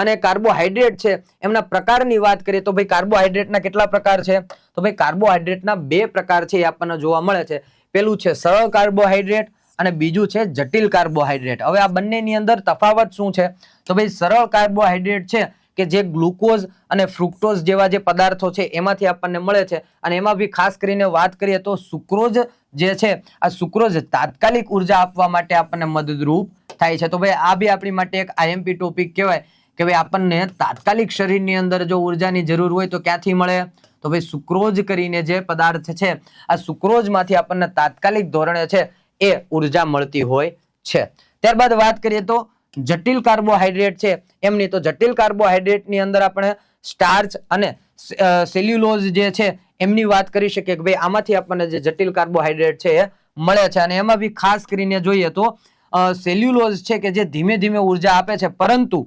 અને કાર્બોહાઈડ્રેટ છે એમના પ્રકારની વાત કરીએ તો ભાઈ કાર્બોહાઈડ્રેટના કેટલા પ્રકાર છે? તો ભાઈ કાર્બોહાઈડ્રેટના 2 પ્રકાર છે એ આપણને જોવા મળે છે. પેલું છે સરળ કાર્બોહાઈડ્રેટ અને બીજું છે જટિલ કાર્બોહાઈડ્રેટ. હવે આ બંનેની અંદર તફાવત શું છે? તો ભાઈ સરળ કાર્બોહાઈડ્રેટ છે કે જે ગ્લુકોઝ અને ફ્રુક્ટોઝ જેવા જે પદાર્થો છે એમાંથી આપણને મળે છે અને એમાં બી ખાસ કરીને વાત કરીએ તો સુક્રોઝ જે છે આ સુક્રોઝ તાત્કાલિક ઉર્જા આપવા માટે આપણને મદદરૂપ થાય છે. તો ભાઈ આ બી આપણી માટે એક આઈએમપી ટોપિક કહેવાય કે ભાઈ આપણને તાત્કાલિક શરીરની અંદર જો ઉર્જાની જરૂર હોય તો ક્યાંથી મળે? તો ભાઈ સુક્રોઝ કરીને જે પદાર્થ છે આ સુક્રોઝમાંથી આપણને તાત્કાલિક ધોરણે છે એ ઉર્જા મળતી હોય છે. ત્યારબાદ વાત કરીએ તો જટિલ કાર્બોહાઈડ્રેટ છે એમની. તો જટિલ કાર્બોહાઈડ્રેટની અંદર આપણે સ્ટાર્ચ અને સેલ્યુલોઝ જે છે એમની વાત કરી શકીએ કે ભાઈ આમાંથી આપણને જે જટિલ કાર્બોહાઈડ્રેટ છે એ મળે છે, અને એમાં બી ખાસ કરીને જોઈએ તો સેલ્યુલોઝ છે કે જે ધીમે ધીમે ઉર્જા આપે છે, પરંતુ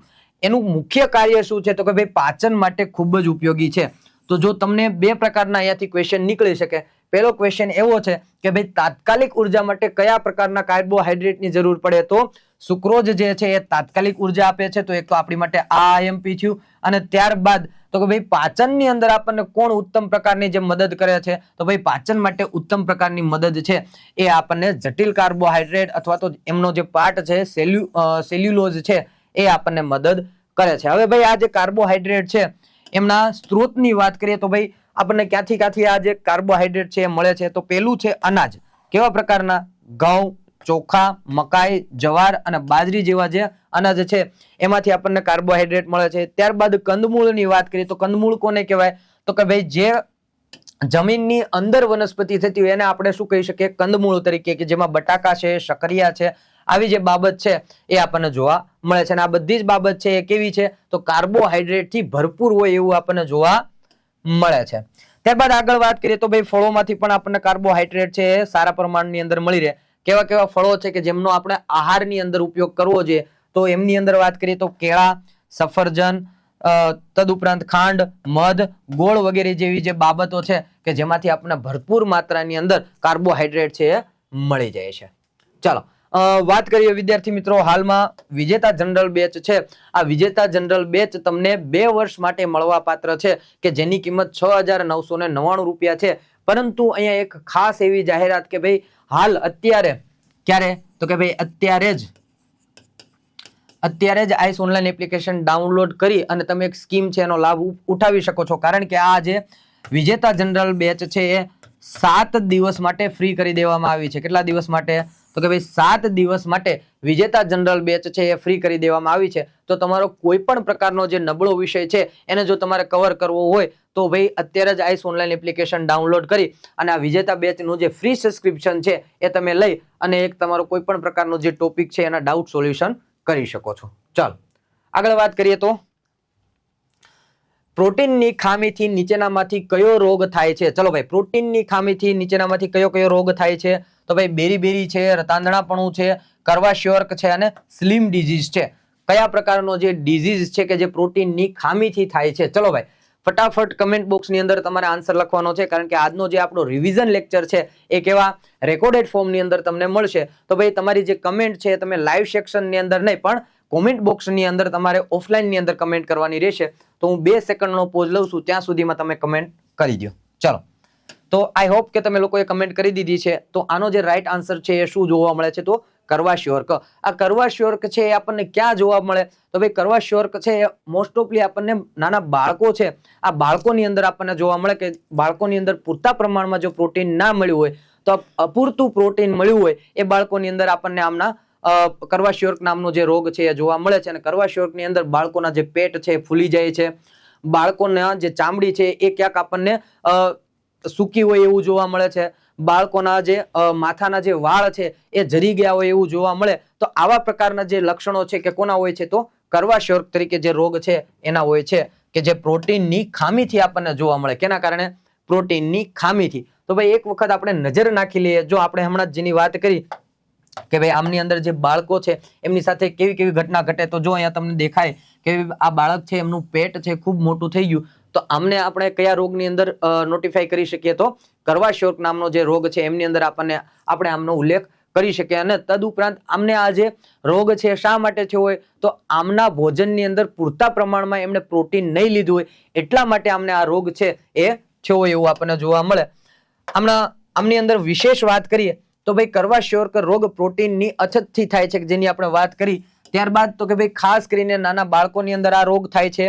એનું મુખ્ય કાર્ય શું છે તો કે ભાઈ પાચન માટે ખૂબ જ ઉપયોગી છે. તો જો તમને બે પ્રકારના અહીંયાથી ક્વેશ્ચન નીકળી શકે. પહેલો ક્વેશ્ચન એવો છે કે ભાઈ તાત્કાલિક ઉર્જા માટે કયા પ્રકારના કાર્બોહાઈડ્રેટની જરૂર પડે, તો સુક્રોઝ જે છે એ તાત્કાલિક ઉર્જા આપે છે, તો એક તો આપણી માટે આ આઈએમપી થયું. અને ત્યારબાદ તો કે ભાઈ પાચનની અંદર આપણને કોણ ઉત્તમ પ્રકારની જે મદદ કરે છે, તો ભાઈ પાચન માટે ઉત્તમ પ્રકારની મદદ છે એ આપણને જટિલ કાર્બોહાઈડ્રેટ અથવા તો એમનો જે પાર્ટ છે સેલ્યુલોઝ છે એ આપણને મદદ કરે છે. હવે ભાઈ આ જે કાર્બોહાઈડ્રેટ છે એમના સ્ત્રોતની વાત કરીએ તો ભાઈ આપણને ક્યાંથી આ જે કાર્બોહાઈડ્રેટ છે એ મળે છે, તો પેલું છે અનાજ. કેવા પ્રકારના? ઘઉં, ચોખા, મકાઈ, જવાર અને બાજરી જેવા જે અનાજ છે એમાંથી આપણને કાર્બોહાઈડ્રેટ મળે છે. ત્યારબાદ કંદમૂળની વાત કરીએ તો કંદમૂળ કોને કહેવાય, તો કે ભાઈ જે જમીનની અંદર વનસ્પતિ થતી હોય એને આપણે શું કહી શકીએ? કંદમૂળ તરીકે, કે જેમાં બટાકા છે, શકરિયા છે, આવી જે બાબત છે એ આપણને જોવા મળે છે. અને આ બધી જ બાબત છે એ કેવી છે? તો કાર્બોહાઈડ્રેટ થી ભરપૂર હોય એવું આપણને જોવા મળે છે. ત્યારબાદ આગળ વાત કરીએ તો ભાઈ ફળોમાંથી પણ આપણને કાર્બોહાઈડ્રેટ છે એ સારા પ્રમાણની અંદર મળી રહે. કેવા કેવા ફળો છે કે જેમનો આપણે આહારની અંદર ઉપયોગ કરવો જોઈએ, તો એમની અંદર વાત કરીએ તો કેળા, સફરજન, તદુપરાંત ખાંડ, મધ, ગોળ વગેરે જેવી જે બાબતો છે કે જેમાંથી આપણને ભરપૂર માત્રાની અંદર કાર્બોહાઈડ્રેટ છે એ મળી જાય છે. ચાલો વાત કરીએ વિદ્યાર્થી મિત્રો, હાલમાં વિજેતા જનરલ બેચ છે, આ વિજેતા જનરલ બેચ તમને 2 વર્ષ માટે મળવા પાત્ર છે કે જેની કિંમત 6,999 રૂપિયા છે. પરંતુ અહીંયા એક ખાસ એવી જાહેરાત કે ભાઈ હાલ અત્યારે ક્યારે, તો કે ભાઈ અત્યારે જ આઈસ ઓનલાઈન એપ્લિકેશન ડાઉનલોડ કરી અને તમે એક સ્કીમ છે એનો લાભ ઉઠાવી શકો છો. કારણ કે આ જે વિજેતા જનરલ બેચ છે એ 7 દિવસ માટે ફ્રી કરી દેવામાં આવી છે. કેટલા દિવસ માટે? તો કે ભાઈ 7 દિવસ માટે વિજેતા જનરલ બેચ છે એ ફ્રી કરી દેવામાં આવી છે. તો તમારો કોઈ પણ પ્રકારનો જે નબળો વિષય છે એને જો તમારે કવર કરવો હોય તો ભાઈ અત્યારે જ આઈસ ઓનલાઈન એપ્લિકેશન ડાઉનલોડ કરી અને આ વિજેતા બેચનું જે ફ્રી સબસ્ક્રિપ્શન છે એ તમે લઈ અને એક તમારો કોઈ પણ પ્રકારનો જે ટોપિક છે એના ડાઉટ સોલ્યુશન કરી શકો છો. ચાલો આગળ વાત કરીએ તો પ્રોટીનની ખામીથી નીચેનામાંથી કયો રોગ થાય છે? ચલો ભાઈ, પ્રોટીનની ખામીથી નીચેનામાંથી કયો રોગ થાય છે? તો ભાઈ બેરી છે, રતાંધણાપણું છે, કર્વાશ્યોર્ક છે અને સ્લિમ ડિઝીઝ છે. કયા પ્રકારનો જે ડિઝીઝ છે કે જે પ્રોટીનની ખામીથી થાય છે? ચલો ભાઈ ફટાફટ કમેન્ટ બોક્સની અંદર તમારે આન્સર લખવાનો છે, કારણ કે આજનો જે આપણો રિવિઝન લેક્ચર છે એ કેવા રેકોર્ડેડ ફોર્મની અંદર તમને મળશે. તો ભાઈ તમારી જે કમેન્ટ છે તમે લાઈવ સેક્શનની અંદર નહીં પણ કોમેન્ટ બોક્સની અંદર તમારે ઓફલાઈનની અંદર કમેન્ટ કરવાની રહેશે. તો હું 2 સેકન્ડનો પોઝ લઉં છું, ત્યાં સુધીમાં તમે કમેન્ટ કરી દો. ચલો, તો આઈ હોપ કે તમે લોકોએ કમેન્ટ કરી દીધી છે. તો આનો જે રાઈટ આન્સર છે એ શું જોવા મળે છે? તો કર્વાશ્યોર્ક. આ કર્વાશ્યોર્ક છે એ આપણને ક્યાં જોવા મળે? તો ભાઈ કર્વાશ્યોર્ક છે એ મોસ્ટ ઓફલી આપણને નાના બાળકો છે આ બાળકોની અંદર આપણને જોવા મળે કે બાળકોની અંદર પૂરતા પ્રમાણમાં જો પ્રોટીન ના મળ્યું હોય તો અપૂરતું પ્રોટીન મળ્યું હોય એ બાળકોની અંદર આપણને આમના કર્વાશ્યોર્ક નામનો જે રોગ છે એ જોવા મળે છે. અને કર્વાશ્યોર્કની અંદર બાળકોના જે પેટ છે એ ફૂલી જાય છે, બાળકોના જે ચામડી છે એ ક્યાંક આપણને સૂકી હોય એવું જોવા મળે છે, બાળકોના જે માથાના જે વાળ છે એ જરી ગયા હોય એવું જોવા મળે. તો આવા પ્રકારના જે લક્ષણો છે કે કોના હોય છે? તો કર્વાશ્યોર્ક તરીકે જે રોગ છે એના હોય છે કે જે પ્રોટીનની ખામીથી આપણને જોવા મળે. કેના કારણે? પ્રોટીનની ખામીથી. તો ભાઈ એક વખત આપણે નજર નાખી લઈએ. જો આપણે હમણાં જેની વાત કરી કે ભાઈ આમની અંદર જે બાળકો છે એમની સાથે કેવી કેવી ઘટના ઘટે, તો જો અહીંયા તમને દેખાય કે આ બાળક છે એમનું પેટ છે ખૂબ મોટું થઈ ગયું. તો આમને આપણે કયા રોગની અંદર નોટિફાઈ કરી શકીએ? તો કર્વાશ્યોર્ક નામનો જે રોગ છે એમની અંદર આપણે આમનો ઉલ્લેખ કરી શકીએ. અને તદુપરાંત આમને આ જે રોગ છે શા માટે થયો હોય? તો આમના ભોજનની અંદર પૂરતા પ્રમાણમાં એમણે પ્રોટીન નહીં લીધું હોય એટલા માટે આમને આ રોગ છે એ થયો હોય એવું આપણને જોવા મળે. આમની અંદર વિશેષ વાત કરીએ તો ભાઈ કર્વાશ્યોર્ક રોગ પ્રોટીનની અછતથી થાય છે જેની આપણે વાત કરી. ત્યારબાદ તો કે ભાઈ ખાસ કરીને નાના બાળકોની અંદર આ રોગ થાય છે.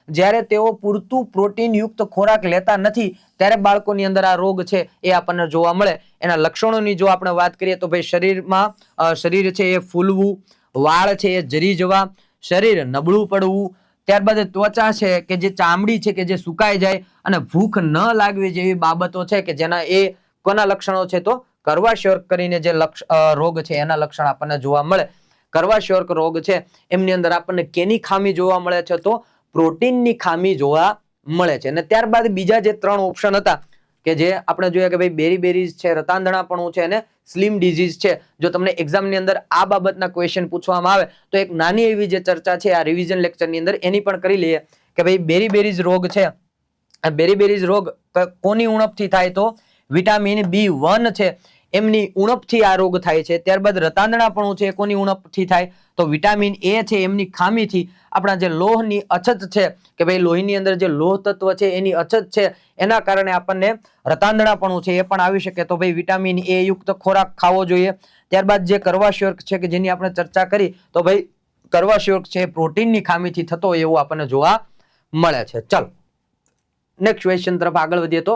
જ્યારે તેઓ પૂરતું પ્રોટીન યુક્ત ખોરાક લેતા નથી ત્યારે બાળકોની અંદર આ રોગ છે એ આપણને જોવા મળે. એના લક્ષણોની જો આપણે વાત કરીએ તો ભાઈ શરીર છે એ ફૂલવું, વાળ છે એ જરી જવા, શરીર નબળું પડવું, ત્યારબાદ ત્વચા છે કે જે ચામડી છે કે જે સુકાઈ જાય અને ભૂખ ન લાગવી જેવી બાબતો છે કે જેના એ કોના લક્ષણો છે? તો કર્વાશ્યોર્ક કરીને જે રોગ છે એના લક્ષણ આપણને જોવા મળે. કર્વાશ્યોર્ક રોગ છે એમની અંદર આપણને કેની ખામી જોવા મળે છે? તો પ્રોટીનની ખામી જોવા મળે છે. અને ત્યારબાદ બીજા જે 3 ઓપ્શન હતા કે જે આપણે જોઈએ કે ભાઈ બેરીબેરીઝ છે, રતાંધણાપણું છે અને સ્લિમ ડિઝીઝ છે. જો તમને એક્ઝામની અંદર આ બાબતના ક્વેશ્ચન પૂછવામાં આવે તો એક નાની એવી જે ચર્ચા છે આ રિવિઝન લેક્ચરની અંદર એની પણ કરી લઈએ કે ભાઈ બેરીબેરીઝ રોગ છે, આ બેરીબેરીઝ રોગ કોની ઉણપથી થાય તો વિટામિન B1 છે એમની ઉણપથી આ રોગ થાય છે. ત્યારબાદ રતાંધણાપણું છે કોની ઉણપથી થાય તો વિટામિન A છે એમની ખામીથી આપણા જે લોહની અછત છે કે ભાઈ લોહીની અંદર જે લોહ તત્વ છે એની અછત છે એના કારણે આપણને રતાંધણાપણું છે એ પણ આવી શકે. તો ભાઈ વિટામિન A યુક્ત ખોરાક ખાવો જોઈએ. ત્યારબાદ જે કરવાશ્યોર્ક છે કે જેની આપણે ચર્ચા કરી તો ભાઈ કરવાશ્યોર્ક છે પ્રોટીનની ખામીથી થતો હોય એવું આપણને જોવા મળે છે. ચાલો નેક્સ્ટ ક્વેશ્ચન તરફ આગળ વધીએ તો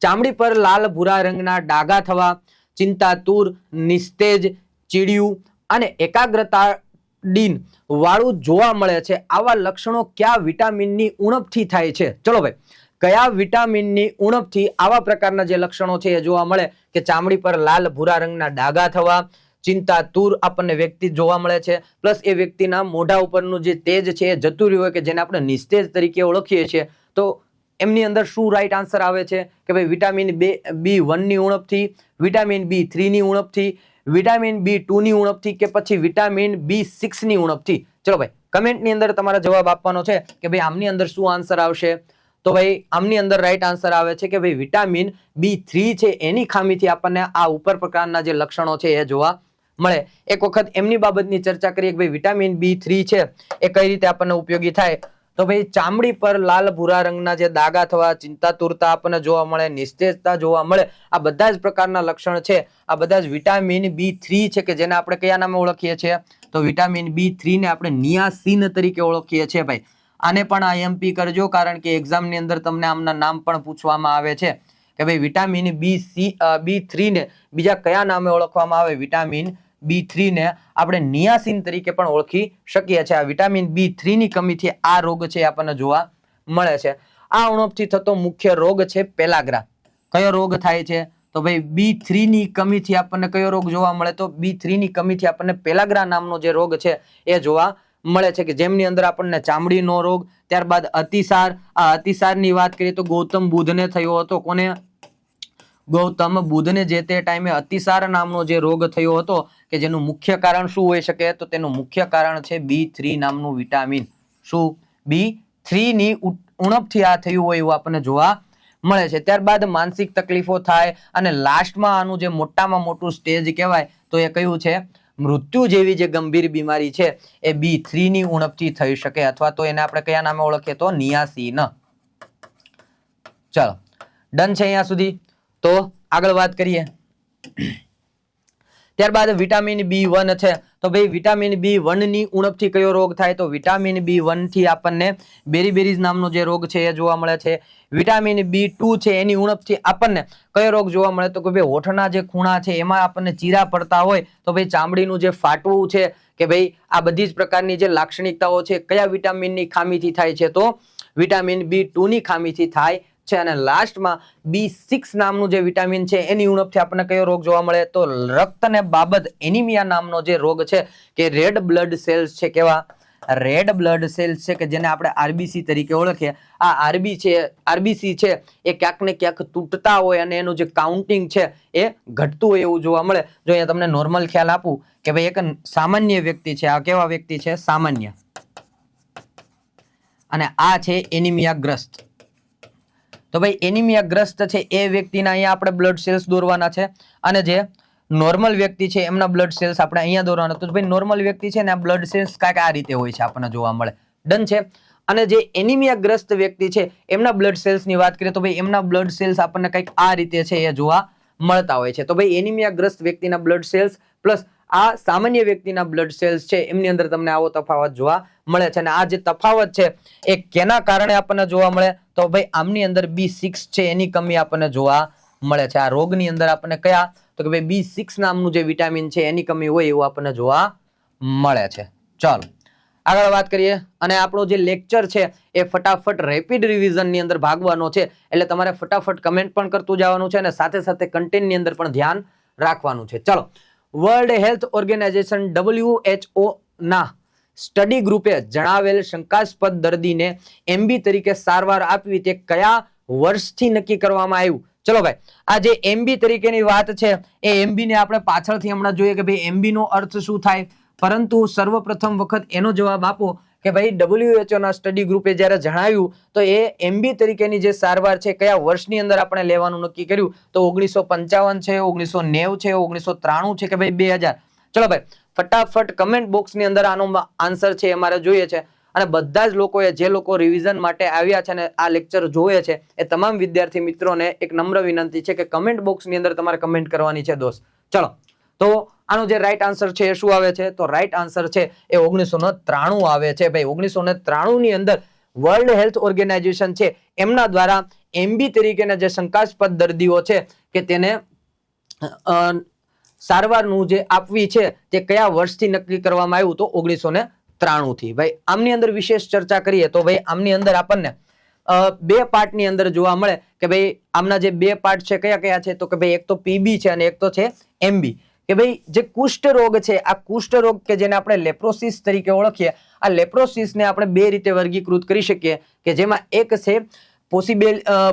ચામડી પર લાલ ભૂરા રંગના ડાઘા થવા, ચિંતાતુર, નિસ્તેજ, ચીડિયું અને એકાગ્રતાહીન વાળું જોવા મળે છે. આવા લક્ષણો કયા વિટામિનની ઉણપથી થાય છે? ચલો ભાઈ, કયા વિટામિનની ઉણપથી આવા પ્રકારના જે લક્ષણો છે એ જોવા મળે કે ચામડી પર લાલ ભૂરા રંગના ડાઘા થવા, ચિંતાતુર આપણને વ્યક્તિ જોવા મળે છે, પ્લસ એ વ્યક્તિના મોઢા ઉપરનું જે તેજ છે એ જતું રહ્યું હોય કે જેને આપણે નિસ્તેજ તરીકે ઓળખીએ છીએ. તો એમની અંદર શું રાઈટ આન્સર આવે છે કે ભાઈ વિટામિન B1 ની ઉણપથી, વિટામિન B3 ની ઉણપથી, વિટામિન B2 ની ઉણપથી કે પછી વિટામિન B6 ની ઉણપથી. ચલો ભાઈ કમેન્ટની અંદર તમારા જવાબ આપવાનો છે કે ભાઈ આમની અંદર શું આન્સર આવશે. તો ભાઈ આમની અંદર રાઈટ આન્સર આવે છે કે ભાઈ વિટામિન B3 છે એની ખામીથી આપણને આ ઉપર પ્રકારના જે લક્ષણો છે એ જોવા મળે. એક વખત એમની બાબતની ચર્ચા કરીએ કે ભાઈ વિટામિન B3 છે એ કઈ રીતે આપણને ઉપયોગી થાય. તો ભાઈ ચામડી પર લાલ ભૂરા રંગના જે દાગા થવા, ચિંતાતુરતા આપણને જોવા મળે, નિસ્તેજતા જોવા મળે, આ બધા જ પ્રકારના લક્ષણ છે આ બધા જ વિટામિન B3 છે કે જેને આપણે કયા નામે ઓળખીએ છીએ તો વિટામિન B3 ને આપણે નિયાસિન તરીકે ઓળખીએ છીએ. ભાઈ આને પણ IMP કરજો કારણ કે એક્ઝામની અંદર તમને આમના નામ પણ પૂછવામાં આવે છે કે ભાઈ વિટામિન B3 ને બીજા કયા નામે ઓળખવામાં આવે. વિટામિન B3 ને આપણે નિયાસિન તરીકે પણ ઓળખી શકીએ છીએ. આ વિટામિન B3 ની કમીથી આ રોગ છે આપણને જોવા મળે છે. આ ઉણપથી થતો મુખ્ય રોગ છે પેલાગ્રા. કયો રોગ થાય છે તો ભાઈ B3 ની કમીથી આપણને કયો રોગ જોવા મળે તો B3 ની કમીથી આપણને પેલાગ્રા નામનો જે રોગ છે એ જોવા મળે છે કે જેમની અંદર આપણને ચામડીનો રોગ, ત્યારબાદ અતિસાર. આ અતિસારની વાત કરીએ તો ગૌતમ બુદ્ધને થયો હતો. કોને? ગૌતમ બુદ્ધને જે તે ટાઈમે અતિસાર નામનો જે રોગ થયો હતો કે જેનું મુખ્ય કારણ શું હોઈ શકે તો તેનું મુખ્ય કારણ છે B3 નામનું વિટામિન. શું? B3 ની ઉણપથી આ થયું હોય એવું આપણને જોવા મળે છે. ત્યારબાદ માનસિક તકલીફો થાય અને લાસ્ટમાં આનું જે મોટામાં મોટું સ્ટેજ કહેવાય તો એ કયું છે? મૃત્યુ જેવી જે ગંભીર બીમારી છે એ B3 ની ઉણપથી થઈ શકે અથવા તો એને આપણે કયા નામે ઓળખીએ તો નિયાસિન. ચાલો ડન છે અહીંયા સુધી. તો આગળ વાત કરીએ. ત્યારબાદ વિટામિન B1 છે તો ભાઈ વિટામિન B1 ની ઉણપથી કયો રોગ થાય તો વિટામિન B1 થી આપણને બેરીબેરીઝ નામનો જે રોગ છે એ જોવા મળે છે. વિટામિન B2 છે એની ઉણપથી આપણને કયો રોગ જોવા મળે તો કે ભાઈ હોઠના જે ખૂણા છે એમાં આપણને ચીરા પડતા હોય તો ભાઈ ચામડીનું જે ફાટવું છે કે ભાઈ આ બધી જ પ્રકારની જે લાક્ષણિકતાઓ છે કયા વિટામિનની ખામીથી થાય છે તો વિટામિન B2 ની ખામીથી થાય છે. અને લાસ્ટમાં B6 નામનું જે વિટામિન છે એની ઉણપથી આપણને કયો રોગ જોવા મળે તો રક્તને બાબત એનિમિયા નામનો જે રોગ છે કે રેડ બ્લડ સેલ્સ છે. કેવા? રેડ બ્લડ સેલ્સ છે કે જેને આપણે RBC તરીકે ઓળખીએ. આ RBC છે એ ક્યાંક ને ક્યાંક તૂટતા હોય અને એનું જે કાઉન્ટિંગ છે એ ઘટતું હોય એવું જોવા મળે. જો અહીંયા તમને નોર્મલ ખ્યાલ આપું કે ભાઈ એક સામાન્ય વ્યક્તિ છે. આ કેવા વ્યક્તિ છે? સામાન્ય. અને આ છે એનિમિયા ગ્રસ્ત. તો ભાઈ એનિમિયા ગ્રસ્ત છે એ વ્યક્તિના અહીંયા આપણે બ્લડ સેલ્સ દોરવાના છે અને જે નોર્મલ વ્યક્તિ છે એમના બ્લડ સેલ્સ આપણે અહીંયા દોરવાના. તો ભાઈ નોર્મલ વ્યક્તિ છે ને આ બ્લડ સેલ્સ કાંઈક આ રીતે હોય છે આપણને જોવા મળે. ડન છે. અને જે એનિમિયા ગ્રસ્ત વ્યક્તિ છે એમના બ્લડ સેલ્સની વાત કરીએ તો ભાઈ એમના બ્લડ સેલ્સ આપણને કંઈક આ રીતે છે એ જોવા મળતા હોય છે. તો ભાઈ એનિમિયા ગ્રસ્ત વ્યક્તિના બ્લડ સેલ્સ પ્લસ આ સામાન્ય વ્યક્તિના બ્લડ સેલ્સ છે એમની અંદર તમને આવો તફાવત જોવા મળે છે. અને આ જે તફાવત છે એ કેના કારણે આપણને જોવા મળે તો ભાઈ આમની અંદર B6 છે એની કમી આપણને જોવા મળે છે. આ રોગની અંદર આપણને કયા તો કે ભાઈ B6 નામનું જે વિટામિન છે એની કમી હોય એવું આપણને જોવા મળે છે. ચાલો આગળ વાત કરીએ. અને આપણો જે લેક્ચર છે એ ફટાફટ રેપિડ રિવિઝનની અંદર ભાગવાનો છે એટલે તમારે ફટાફટ કમેન્ટ પણ કરતું જવાનું છે અને સાથે સાથે કન્ટેન્ટની અંદર પણ ધ્યાન રાખવાનું છે. ચાલો વર્લ્ડ હેલ્થ ઓર્ગેનાઇઝેશન WHO ના સ્ટડી ગ્રુપે જણાવેલ શંકાસ્પદ દર્દીને MB તરીકે સારવાર આપવી તે કયા વર્ષથી નક્કી કરવામાં આવ્યું? ચલો ભાઈ, આ જે એમબી તરીકેની વાત છે એ એમબી ને આપણે પાછળથી હમણાં જોઈએ કે ભાઈ એમબી નો અર્થ શું થાય, પરંતુ સર્વપ્રથમ વખત એનો જવાબ આપો કે ભાઈ WHO ના સ્ટડી ગ્રુપે જ્યારે જણાવ્યું તો એ એમબી તરીકેની જે સારવાર છે કયા વર્ષની અંદર આપણે લેવાનું નક્કી કર્યું તો 1955 છે, 1990 છે, 1993 છે કે ભાઈ 2000? ચલો ભાઈ, ફટાફટ કમેન્ટ બોક્સ ની અંદર આનો આન્સર છે અમારે જોઈએ છે. અને બધા જ લોકોએ જે લોકો રિવિઝન માટે આવ્યા છે અને આ લેક્ચર જોવે છે એ તમામ વિદ્યાર્થી મિત્રોને એક નમ્ર વિનંતી છે કે કમેન્ટ બોક્સ ની અંદર તમારે કમેન્ટ કરવાની છે દોસ્ત. ચલો, તો આનો જે રાઈટ આન્સર છે એ શું આવે છે? તો રાઈટ આન્સર છે એ 1993 આવે છે ભાઈ. 1993 ની અંદર વર્લ્ડ હેલ્થ ઓર્ગેનાઇઝેશન છે એમના દ્વારા એમબી તરીકેના જે શંકાસ્પદ દર્દીઓ છે કે તેને સારવારનું જે આપવી છે તે કયા વર્ષથી નક્કી કરવામાં આવ્યું? તો 1993 થી. ભાઈ આમની અંદર વિશેષ ચર્ચા કરીએ તો ભાઈ આમની અંદર આપણને બે પાર્ટ ની અંદર જોવા મળે કે ભાઈ આમના જે બે પાર્ટ છે કયા કયા છે? તો કે ભાઈ એક તો પીબી છે અને એક તો છે એમબી. કે ભાઈ જે કુષ્ઠ રોગ છે, આ કુષ્ઠ રોગ કે જેને આપણે લેપ્રોસિસ તરીકે ઓળખીએ, આ લેપ્રોસિસ ને આપણે બે રીતે વર્ગીકૃત કરી શકીએ કે જેમાં એક છે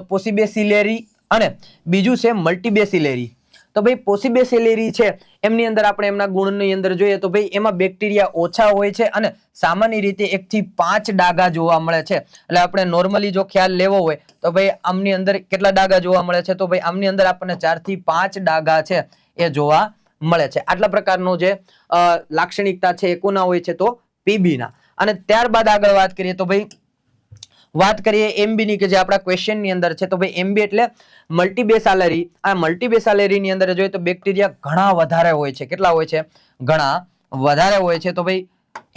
પોસિબેસિલેરી અને બીજું છે મલ્ટીબેસિલેરી. તો ભાઈ પોસિબેસિલેરી છે એમની અંદર આપણે એમના ગુણની અંદર જોઈએ તો ભાઈ એમાં બેક્ટેરિયા ઓછા હોય છે અને સામાન્ય રીતે 1 થી 5 ડાઘા જોવા મળે છે. એટલે આપણે નોર્મલી જો ખ્યાલ લેવો હોય તો ભાઈ આમની અંદર કેટલા ડાઘા જોવા મળે છે? તો ભાઈ આમની અંદર આપણને 4 થી 5 ડાઘા છે એ જોવા મળે છે. આટલા પ્રકારનો જે લાક્ષણિકતા છે એ કોના હોય છે? તો પીબી ના. અને ત્યારબાદ આગળ વાત કરીએ તો ભાઈ વાત કરીએ એમબી ની કે જે આપણા ક્વેશ્ચન ની અંદર છે. તો ભાઈ એમબી એટલે મલ્ટીબેસાલેરી. આ મલ્ટીબેસાલેરી ની અંદર જોઈએ તો બેક્ટેરિયા ઘણા વધારે હોય છે. કેટલા હોય છે? ઘણા વધારે હોય છે. તો ભાઈ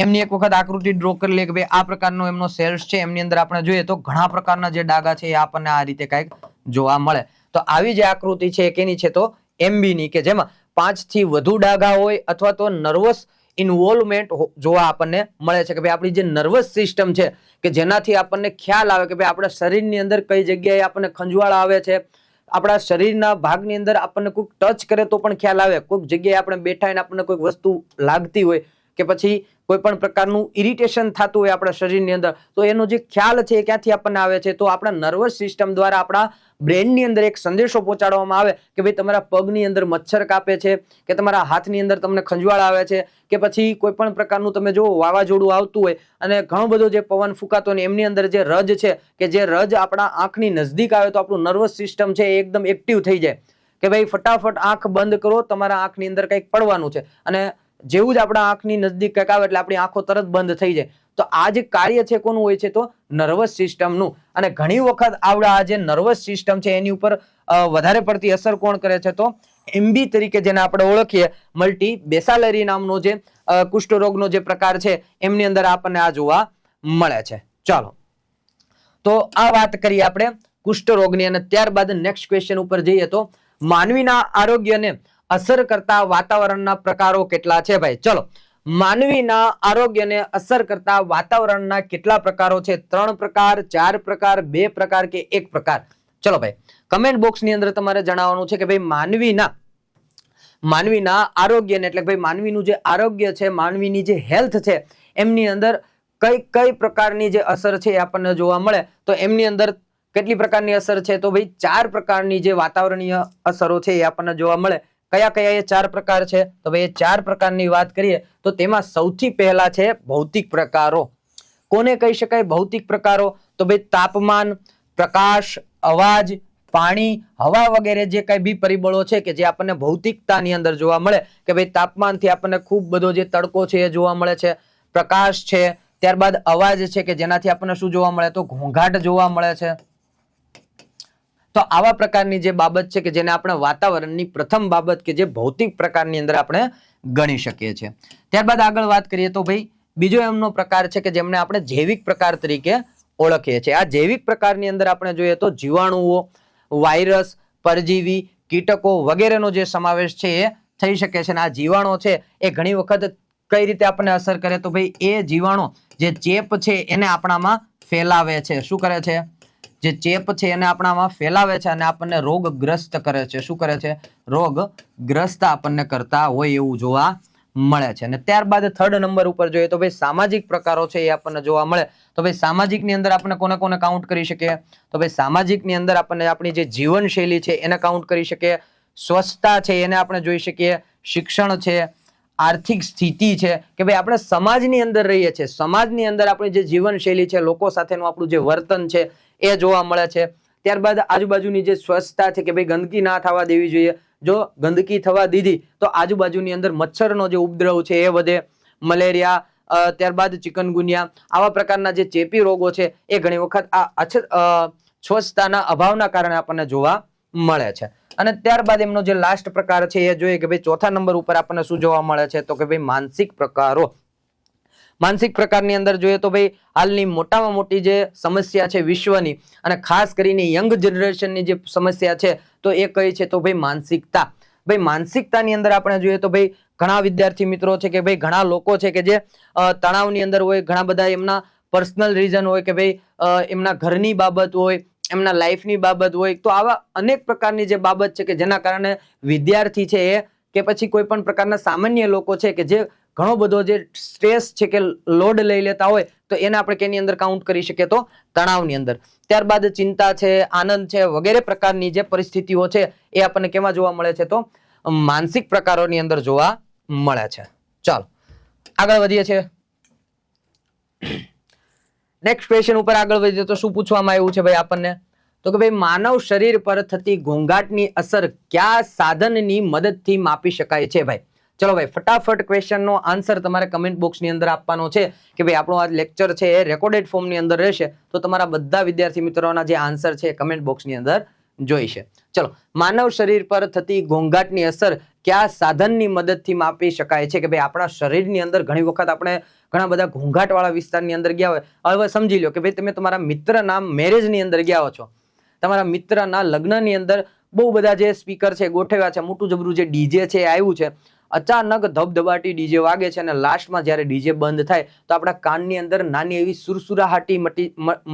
એમની એક વખત આકૃતિ ડ્રો કરી લે કે ભાઈ આ પ્રકારનો એમનો સેલ્સ છે, એમની અંદર આપણે જોઈએ તો ઘણા પ્રકારના જે ડાઘા છે એ આપણને આ રીતે કંઈક જોવા મળે. તો આવી જે આકૃતિ છે કેની છે? તો એમબી ની, કે જેમાં 5 થી વધુ ડાઘા હોય અથવા તો નર્વસ ઇન્વોલ્વમેન્ટ જોવા આપણને મળે છે કે ભાઈ આપણી જે નર્વસ સિસ્ટમ છે કે જેનાથી આપણને ખ્યાલ આવે કે ભાઈ આપણા શરીરની અંદર કઈ જગ્યાએ આપણને ખંજવાળ આવે છે, આપણા શરીરના ભાગની અંદર આપણને કોઈક ટચ કરે તો પણ ખ્યાલ આવે, કોઈક જગ્યાએ આપણે બેઠા હોય આપણને કોઈક વસ્તુ લાગતી હોય કે પછી કોઈ પણ પ્રકારનું ઇરિટેશન થતું હોય આપણા શરીરની અંદર, તો એનો જે ખ્યાલ છે એ ક્યાંથી આપણને આવે છે? તો આપણા નર્વસ સિસ્ટમ દ્વારા આપણા બ્રેનની અંદર એક સંદેશો પહોંચાડવામાં આવે કે ભાઈ તમારા પગની અંદર મચ્છર કાપે છે કે તમારા હાથની અંદર તમને ખંજવાળ આવે છે કે પછી કોઈ પણ પ્રકારનું તમે જો વાવાઝોડું આવતું હોય અને ઘણો બધો જે પવન ફૂંકાતો હોય એમની અંદર જે રજ છે કે જે રજ આપણા આંખની નજદીક આવે તો આપણું નર્વસ સિસ્ટમ છે એ એકદમ એક્ટિવ થઈ જાય કે ભાઈ ફટાફટ આંખ બંધ કરો, તમારા આંખની અંદર કંઈક પડવાનું છે. અને જેવું જ આપણા આંખની નજદીક કંઈક આવે એટલે આપણી આંખો તરત બંધ થઈ જાય. તો આ જે કાર્ય છે કોનું હોય છે? તો નર્વસ સિસ્ટમનું. અને ઘણી વખત આવડા આ જે નર્વસ સિસ્ટમ છે એની ઉપર વધારે પડતી અસર કોણ કરે છે? તો એમબી તરીકે જેને આપણે ઓળખીએ મલ્ટીબેસાલેરી નામનો જે કુષ્ઠરોગનો જે પ્રકાર છે એમની અંદર આપણને આ જોવા મળે છે. ચાલો, તો આ વાત કરીએ આપણે કુષ્ઠરોગની અને ત્યારબાદ નેક્સ્ટ ક્વેશ્ચન ઉપર જઈએ તો માનવીના આરોગ્યને અસર કરતા વાતાવરણના પ્રકારો કેટલા છે? ભાઈ ચલો, માનવીના આરોગ્યને અસર કરતા વાતાવરણના કેટલા પ્રકારો છે? 3 પ્રકાર, 4 પ્રકાર, 2 પ્રકાર કે 1 પ્રકાર? ચલો ભાઈ કમેન્ટ બોક્સ ની અંદર તમારે જણાવવાનું છે કે ભાઈ માનવીના આરોગ્યને એટલે ભાઈ માનવીનું જે આરોગ્ય છે, માનવીની જે હેલ્થ છે એમની અંદર કઈ પ્રકારની જે અસર છે એ આપણને જોવા મળે. તો એમની અંદર કેટલી પ્રકારની અસર છે? તો ભાઈ 4 પ્રકારની જે વાતાવરણીય અસરો છે એ આપણને જોવા મળે. કયા કયા એ 4 પ્રકાર છે? તો ભાઈ એ 4 પ્રકારની વાત કરીએ તો તેમાં સૌથી પહેલા છે ભૌતિક પ્રકારો. કોને કહી શકાય ભૌતિક પ્રકારો? તો ભાઈ તાપમાન, પ્રકાશ, અવાજ, પાણી, હવા વગેરે જે કઈ બી પરિબળો છે કે જે આપણને ભૌતિકતાની અંદર જોવા મળે કે ભાઈ તાપમાનથી આપણને ખૂબ બધો જે તડકો છે એ જોવા મળે છે, પ્રકાશ છે, ત્યારબાદ અવાજ છે કે જેનાથી આપણને શું જોવા મળે? તો ઘોંઘાટ જોવા મળે છે. તો આવા પ્રકારની જે બાબત છે કે જેને આપણે વાતાવરણની પ્રથમ બાબત કે જે ભૌતિક પ્રકારની અંદર આપણે ગણી શકીએ છીએ. ત્યારબાદ આગળ વાત કરીએ તો ભાઈ બીજો એમનો પ્રકાર છે કે જેમને આપણે જૈવિક પ્રકાર તરીકે ઓળખીએ છીએ. આ જૈવિક પ્રકારની અંદર આપણે જોઈએ તો જીવાણુઓ, વાયરસ, પરજીવી, કીટકો વગેરેનો જે સમાવેશ છે એ થઈ શકે છે. અને આ જીવાણુ છે એ ઘણી વખત કઈ રીતે આપણને અસર કરે? તો ભાઈ એ જીવાણુ જે ચેપ છે એને આપણામાં ફેલાવે છે. શું કરે છે? જે ચેપ છે એને આપણામાં ફેલાવે છે અને આપણને રોગગ્રસ્ત કરે છે. શું કરે છે? રોગગ્રસ્ત આપણને કરતા હોય એવું જોવા મળે છે. અને ત્યારબાદ થર્ડ નંબર ઉપર જોઈએ તો ભાઈ સામાજિક પ્રકારો છે એ આપણને જોવા મળે. તો ભાઈ સામાજિકની અંદર આપણે કોને કોને કાઉન્ટ કરી શકીએ? તો ભાઈ સામાજિકની અંદર આપણને આપણી જે જીવનશૈલી છે એને કાઉન્ટ કરી શકીએ, સ્વચ્છતા છે એને આપણે જોઈ શકીએ, શિક્ષણ છે, આર્થિક સ્થિતિ છે કે ભાઈ આપણે સમાજની અંદર રહીએ છીએ, સમાજની અંદર આપણી જે જીવનશૈલી છે, લોકો સાથેનું આપણું જે વર્તન છે એ જોવા મળે છે. ત્યારબાદ આજુબાજુની જે સ્વચ્છતા છે કે ભાઈ ગંદકી ના થવા દેવી જોઈએ. જો ગંદકી થવા દીધી તો આજુબાજુની અંદર મચ્છરનો જે ઉપદ્રવ છે એ વધે, મલેરિયા, ત્યારબાદ ચિકનગુનિયા, આવા પ્રકારના જે ચેપી રોગો છે એ ઘણી વખત આ સ્વચ્છતાના અભાવના કારણે આપણને જોવા મળે છે. અને ત્યારબાદ એમનો જે લાસ્ટ પ્રકાર છે એ જોઈએ કે ભાઈ ચોથા નંબર ઉપર આપણને શું જોવા મળે છે? તો કે ભાઈ માનસિક પ્રકારો. માનસિક પ્રકારની અંદર જોઈએ તો ભાઈ હાલની મોટામાં મોટી જે સમસ્યા છે વિશ્વની, અને ખાસ કરીને યંગ જનરેશનની જે સમસ્યા છે તો એ કઈ છે? તો ભાઈ માનસિકતા. ભાઈ માનસિકતાની અંદર આપણે જોઈએ તો ભાઈ ઘણા વિદ્યાર્થી મિત્રો છે કે ભાઈ ઘણા લોકો છે કે જે તણાવની અંદર હોય, ઘણા બધા એમના પર્સનલ રીઝન હોય કે ભાઈ એમના ઘરની બાબત હોય, એમના લાઈફની બાબત હોય, તો આવા અનેક પ્રકારની જે બાબત છે કે જેના કારણે વિદ્યાર્થી છે એ કે પછી કોઈ પણ પ્રકારના સામાન્ય લોકો છે કે જે ઘણો બધો જે સ્ટ્રેસ છે કે લોડ લઈ લેતા હોય તો એને આપણે કેની અંદર કાઉન્ટ કરી શકીએ? તો તણાવની અંદર. ત્યારબાદ ચિંતા છે, આનંદ છે, વગેરે પ્રકારની જે પરિસ્થિતિઓ છે એ આપણને કેમાં જોવા મળે છે? તો માનસિક પ્રકારોની અંદર જોવા મળે છે. ચાલો આગળ વધીએ છીએ. નેક્સ્ટ ક્વેશ્ચન ઉપર આગળ વધીએ તો શું પૂછવામાં આવ્યું છે ભાઈ આપણને? તો કે ભાઈ માનવ શરીર પર થતી ઘોંઘાટની અસર કયા સાધનની મદદથી માપી શકાય છે? ભાઈ ચલો ભાઈ ફટાફટ ક્વેશ્ચનનો આન્સર તમારે કમેન્ટ બોક્સની અંદર આપવાનો છે કે ભાઈ આપણો આ લેક્ચર છે એ રેકોર્ડેડ ફોર્મની અંદર રહેશે, તો તમારા બધા વિદ્યાર્થી મિત્રોના જે આન્સર છે એ કમેન્ટ બોક્સની અંદર જોઈશે. ચલો, માનવ શરીર પર થતી ઘોંઘાટની અસર કયા સાધનની મદદથી માપી શકાય છે? કે ભાઈ આપણા શરીરની અંદર ઘણી વખત આપણે ઘણા બધા ઘોંઘાટ વાળા વિસ્તારની અંદર ગયા હોય. હવે સમજી લો કે ભાઈ તમે તમારા મિત્રના મેરેજની અંદર ગયા છો, તમારા મિત્રના લગ્નની અંદર બહુ બધા જે સ્પીકર છે ગોઠવ્યા છે, મોટું જબરું જે ડીજે છે આવ્યું છે, અચાનક ધબધબાટી ડીજે વાગે છે અને લાસ્ટમાં જ્યારે ડીજે બંધ થાય તો આપણા કાનની અંદર નાની એવી સુરસુરાહાટી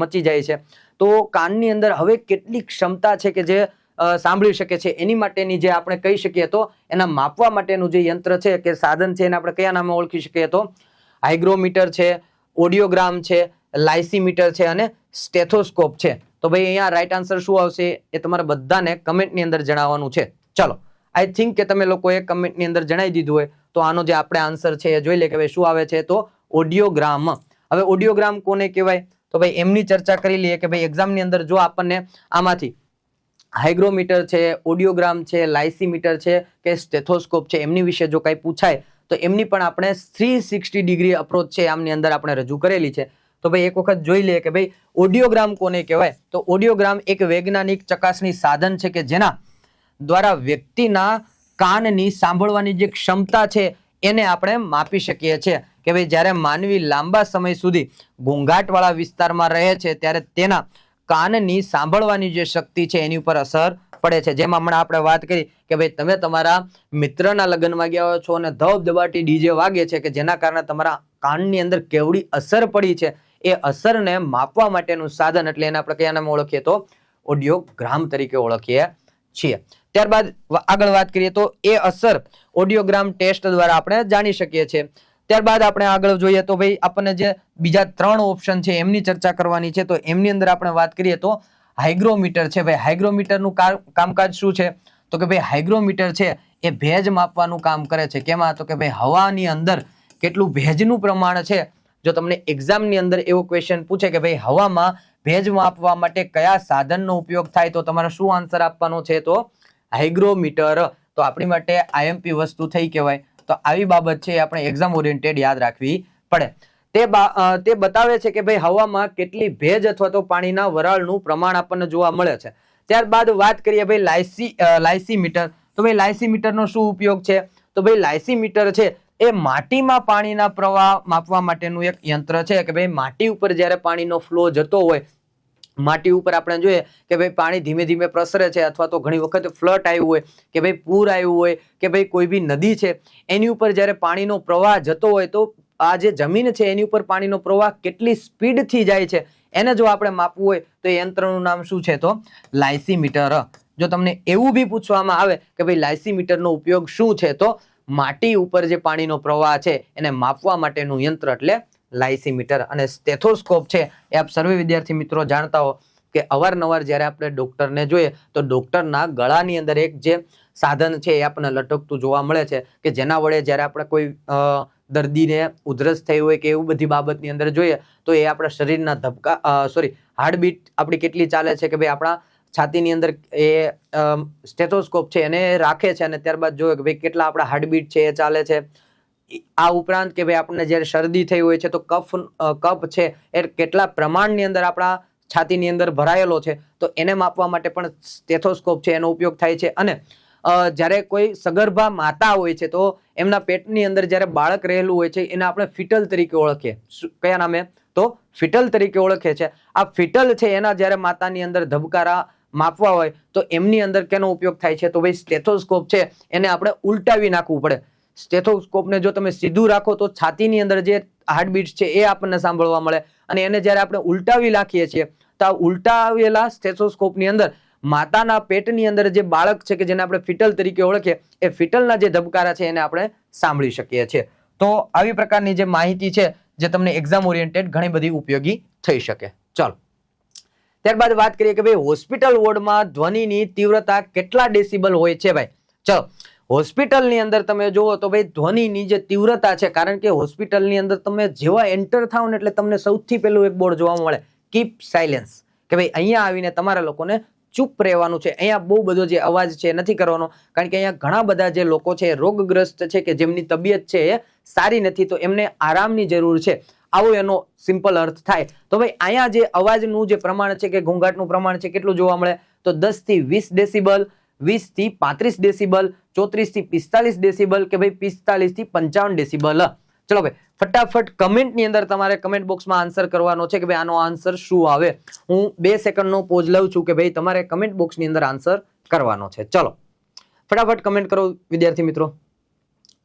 મચી જાય છે. તો કાનની અંદર હવે કેટલી ક્ષમતા છે કે જે સાંભળી શકે છે એની માટેની જે આપણે કહી શકીએ તો એના માપવા માટેનું જે યંત્ર છે કે સાધન છે એને આપણે કયા નામે ઓળખી શકીએ? તો હાઇગ્રોમીટર છે, ઓડિયોગ્રામ છે, લાઇસીમીટર છે અને સ્ટેથોસ્કોપ છે. તો ભાઈ અહીંયા રાઈટ આન્સર શું આવશે એ તમારે બધાને કમેન્ટની અંદર જણાવવાનું છે. ચાલો, આઈ થિંક કે તમે લોકોએ કમેન્ટની અંદર જણાવી દીધું હોય તો આનો જે આપણે આન્સર છે એ જોઈ લે કે ભાઈ શું આવે છે? તો ઓડિયોગ્રામ. હવે ઓડિયોગ્રામ કોને કહેવાય? તો ભાઈ એમની ચર્ચા કરી લઈએ કે ભાઈ એક્ઝામની અંદર જો આપણને આમાંથી હાઇગ્રોમીટર છે, ઓડિયોગ્રામ છે, લાઇસીમીટર છે કે સ્ટેથોસ્કોપ છે એમની વિશે જો કંઈ પૂછાય તો એમની પણ આપણે 360 ડિગ્રી અપ્રોચ છે આમની અંદર આપણે રજૂ કરેલી છે. તો ભાઈ એક વખત જોઈ લઈએ કે ભાઈ ઓડિયોગ્રામ કોને કહેવાય? તો ઓડિયોગ્રામ એક વૈજ્ઞાનિક ચકાસણી સાધન છે કે જેના દ્વારા વ્યક્તિના કાનની સાંભળવાની જે ક્ષમતા છે એને આપણે માપી શકીએ છીએ કે ભાઈ જ્યારે માનવી લાંબા સમય સુધી ઘોંઘાટવાળા વિસ્તારમાં રહે છે ત્યારે તેના કાનની સાંભળવાની જે શક્તિ છે એની ઉપર અસર પડે છે. જેમાં હમણાં આપણે વાત કરી કે ભાઈ તમે તમારા મિત્રના લગ્નમાં ગયા છો અને ધબધબાટી ડીજે વાગે છે કે જેના કારણે તમારા કાનની અંદર કેવડી અસર પડી છે એ અસરને માપવા માટેનું સાધન, એટલે એને આપણે કયા નામે ઓળખીએ? તો ઓડિયોગ્રામ તરીકે ઓળખીએ છીએ. ત્યારબાદ આગળ વાત કરીએ તો એ અસર ઓડિયોગ્રામ ટેસ્ટ દ્વારા આપણે જાણી શકીએ છીએ. ત્યારબાદ આપણે આગળ જોઈએ તો ભાઈ આપણને જે બીજા 3 ઓપ્શન છે એમની ચર્ચા કરવાની છે. તો એમની અંદર આપણે વાત કરીએ તો હાઇગ્રોમીટર છે. ભાઈ હાઇગ્રોમીટરનું કામકાજ શું છે? તો કે ભાઈ હાઇગ્રોમીટર છે એ ભેજ માપવાનું કામ કરે છે. કેમાં? તો કે ભાઈ હવાની અંદર કેટલું ભેજનું પ્રમાણ છે. જો તમને એક્ઝામની અંદર એવો ક્વેશ્ચન પૂછે કે ભાઈ હવામાં ભેજ માપવા માટે કયા સાધનનો ઉપયોગ થાય તો તમારે શું આન્સર આપવાનો છે? તો હાઇગ્રોમીટર. તો આપણી માટે આઈએમપી વસ્તુ થઈ કહેવાય. તો આવી બાબત છે આપણે એક્ઝામ ઓરિએન્ટેડ યાદ રાખવી પડે. તે બતાવે છે કે ભાઈ હવામાં કેટલી ભેજ અથવા તો પાણીના વરાળનું પ્રમાણ આપણને જોવા મળે છે. ત્યારબાદ વાત કરીએ ભાઈ લાઇસીમીટર. તો ભાઈ લાઇસીમીટરનો શું ઉપયોગ છે? તો ભાઈ લાઇસીમીટર છે એ માટીમાં પાણીના પ્રવાહ માપવા માટેનું એક યંત્ર છે કે ભાઈ માટી ઉપર જ્યારે પાણીનો ફ્લો જતો હોય, માટી ઉપર આપણે જોઈએ કે ભાઈ પાણી ધીમે ધીમે પ્રસરે છે અથવા તો ઘણી વખત ફ્લડ આવ્યું હોય કે ભાઈ પૂર આવ્યું હોય કે ભાઈ કોઈ બી નદી છે એની ઉપર જ્યારે પાણીનો પ્રવાહ જતો હોય તો આ જે જમીન છે એની ઉપર પાણીનો પ્રવાહ કેટલી સ્પીડથી જાય છે એને જો આપણે માપવું હોય તો એ યંત્રનું નામ શું છે? તો લાઇસીમીટર. જો તમને એવું બી પૂછવામાં આવે કે ભાઈ લાઇસીમીટરનો ઉપયોગ શું છે તો માટી ઉપર જે પાણીનો પ્રવાહ છે એને માપવા માટેનું યંત્ર એટલે લાઇસીમીટર. અને સ્ટેથોસ્કોપ છે એ આપ સર્વે વિદ્યાર્થી મિત્રો જાણતા હો કે અવારનવાર જ્યારે આપણે ડોક્ટરને જોઈએ તો ડોક્ટરના ગળાની અંદર એક જે સાધન છે એ આપણને લટકતું જોવા મળે છે કે જેના વડે જ્યારે આપણે કોઈ દર્દીને ઉધરસ થઈ હોય કે એવું બધી બાબતની અંદર જોઈએ તો એ આપણા શરીરના ધબકા હાર્ટબીટ આપણી કેટલી ચાલે છે કે ભાઈ આપણા છાતીની અંદર એ સ્ટેથોસ્કોપ છે એને રાખે છે અને ત્યારબાદ જોઈએ કે ભાઈ કેટલા આપણા હાર્ટબીટ છે એ ચાલે છે. આ ઉપરાંત કે ભાઈ આપણને જ્યારે શરદી થઈ હોય છે તો કફ છે એ કેટલા પ્રમાણની અંદર આપણા છાતીની અંદર ભરાયેલો છે તો એને માપવા માટે પણ સ્ટેથોસ્કોપ છે એનો ઉપયોગ થાય છે. અને જ્યારે કોઈ સગર્ભા માતા હોય છે તો એમના પેટની અંદર જ્યારે બાળક રહેલું હોય છે એને આપણે ફિટલ તરીકે ઓળખીએ. કયા નામે? તો ફિટલ તરીકે ઓળખે છે. આ ફિટલ છે એના જ્યારે માતાની અંદર ધબકારા માપવા હોય તો એમની અંદર કેનો ઉપયોગ થાય છે? તો ભાઈ સ્ટેથોસ્કોપ છે એને આપણે ઉલટાવી નાખવું પડે. સ્ટેથોસ્કોપને જો તમે સીધું રાખો તો છાતીની અંદર જે હાર્ટબીટ છે એ આપણને સાંભળવા મળે અને એને જ્યારે આપણે ઉલટાવી નાખીએ છીએ તો આ ઉલટાવેલા સ્ટેથોસ્કોપની અંદર માતાના પેટની અંદર જે બાળક છે કે જેને આપણે ફિટલ તરીકે ઓળખીએ એ ફિટલના જે ધબકારા છે એને આપણે સાંભળી શકીએ છીએ. તો આવી પ્રકારની જે માહિતી છે જે તમને એક્ઝામ ઓરિએન્ટેડ ઘણી બધી ઉપયોગી થઈ શકે. ચાલો ત્યારબાદ વાત કરીએ કે ભાઈ હોસ્પિટલ વોર્ડમાં ધ્વનિની તીવ્રતા કેટલા ડેસિબલ હોય છે ભાઈ. ચાલો હોસ્પિટલની અંદર તમે જુઓ તો ભાઈ ધ્વનિની જે તીવ્રતા છે, કારણ કે હોસ્પિટલની અંદર તમે જેવા એન્ટર થાવ ને એટલે તમને સૌથી પહેલું એક બોર્ડ જોવા મળે કીપ સાયલેન્સ, કે ભાઈ અહીંયા આવીને તમારા લોકોને ચૂપ રહેવાનું છે. અહીંયા બહુ બધો જે અવાજ છે નથી કરવાનો, કારણ કે અહીંયા ઘણા બધા જે લોકો છે રોગગ્રસ્ત છે કે જેમની તબિયત છે એ સારી નથી તો એમને આરામની જરૂર છે, આવો એનો સિમ્પલ અર્થ થાય. તો ભાઈ અહીંયા જે અવાજનું જે પ્રમાણ છે કે ઘોંઘાટનું પ્રમાણ છે કેટલું જોવા મળે? તો 10 થી 20 ડેસિબલ, 20 થી 35 ડેસિબલ, 34 થી 45 ડેસિબલ કે ભાઈ 45 થી 55 ડેસિબલ. ચલો ભાઈ ફટાફટ કમેન્ટની અંદર તમારે કમેન્ટ બોક્સમાં આન્સર કરવાનો છે કે ભાઈ આનો આન્સર શું આવે. હું 2 સેકન્ડનો પોઝ લઉં છું કે ભાઈ તમારે કમેન્ટ બોક્સની અંદર આન્સર કરવાનો છે. ચલો ફટાફટ કમેન્ટ કરો વિદ્યાર્થી મિત્રો.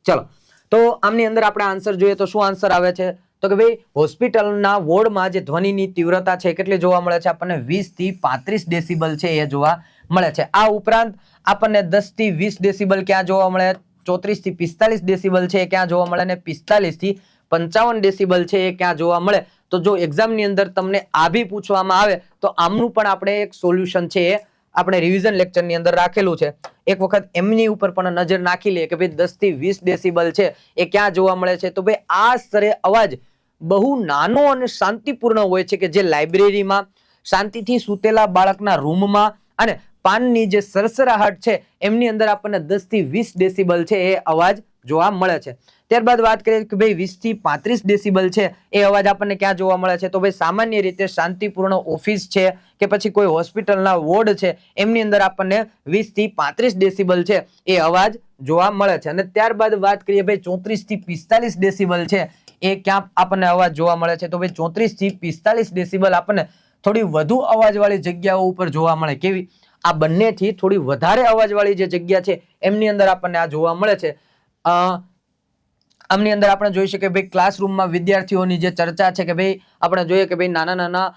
ચલો તો આમની અંદર આપણે આન્સર જોઈએ તો શું આન્સર આવે છે? તો કે ભાઈ હોસ્પિટલના વોર્ડમાં જે ધ્વનિની તીવ્રતા છે કેટલી જોવા મળે છે? આપણને 20 થી 35 ડેસિબલ છે એ જોવા મળે છે. આ ઉપરાંત આપણને 10 થી 20 ડેસિબલ ક્યાં જોવા મળે? 34 થી 45 ડેસિબલ છે એ ક્યાં જોવા મળે? અને 45 થી 55 ડેસિબલ છે એ ક્યાં જોવા મળે? તો જો એક્ઝામની અંદર તમને આ બી પૂછવામાં આવે તો આમનું પણ આપણે એક સોલ્યુશન છે એ આપણે રિવિઝન લેક્ચરની અંદર રાખેલું છે. એક વખત એમની ઉપર પણ નજર નાખી લે કે ભાઈ 10 થી 20 ડેસિબલ છે એ ક્યાં જોવા મળે છે? તો ભાઈ આ સ્તરે અવાજ બહુ નાનો અને શાંતિપૂર્ણ હોય છે કે જે લાઇબ્રેરીમાં શાંતિથી સૂતેલા બાળકના રૂમમાં અને પાનની જે સરસરાહટ છે એમની અંદર આપણને 10 થી 20 ડેસિબલ છે એ અવાજ જોવા મળે છે. ત્યારબાદ વાત કરીએ કે ભાઈ 20 થી 35 ડેસિબલ છે એ અવાજ આપણને ક્યાં જોવા મળે છે? તો ભાઈ સામાન્ય રીતે શાંતિપૂર્ણ ઓફિસ છે કે પછી કોઈ હોસ્પિટલના વોર્ડ છે એમની અંદર આપણને 20 થી 35 ડેસિબલ છે એ અવાજ જોવા મળે છે. અને ત્યારબાદ વાત કરીએ ભાઈ 34 થી 45 ડેસિબલ છે એ ક્યાં આપણને અવાજ જોવા મળે છે? તો ભાઈ 34 થી 45 ડેસિબલ આપણને થોડી વધુ અવાજવાળી જગ્યાઓ ઉપર જોવા મળે. કેવી? આ બંનેથી થોડી વધારે અવાજવાળી જે જગ્યા છે એમની અંદર આપણને આ જોવા મળે છે. આમની અંદર આપણે જોઈ શકીએ ભાઈ ક્લાસરૂમમાં વિદ્યાર્થીઓની જે ચર્ચા છે કે ભાઈ આપણે જોઈએ કે ભાઈ નાના નાના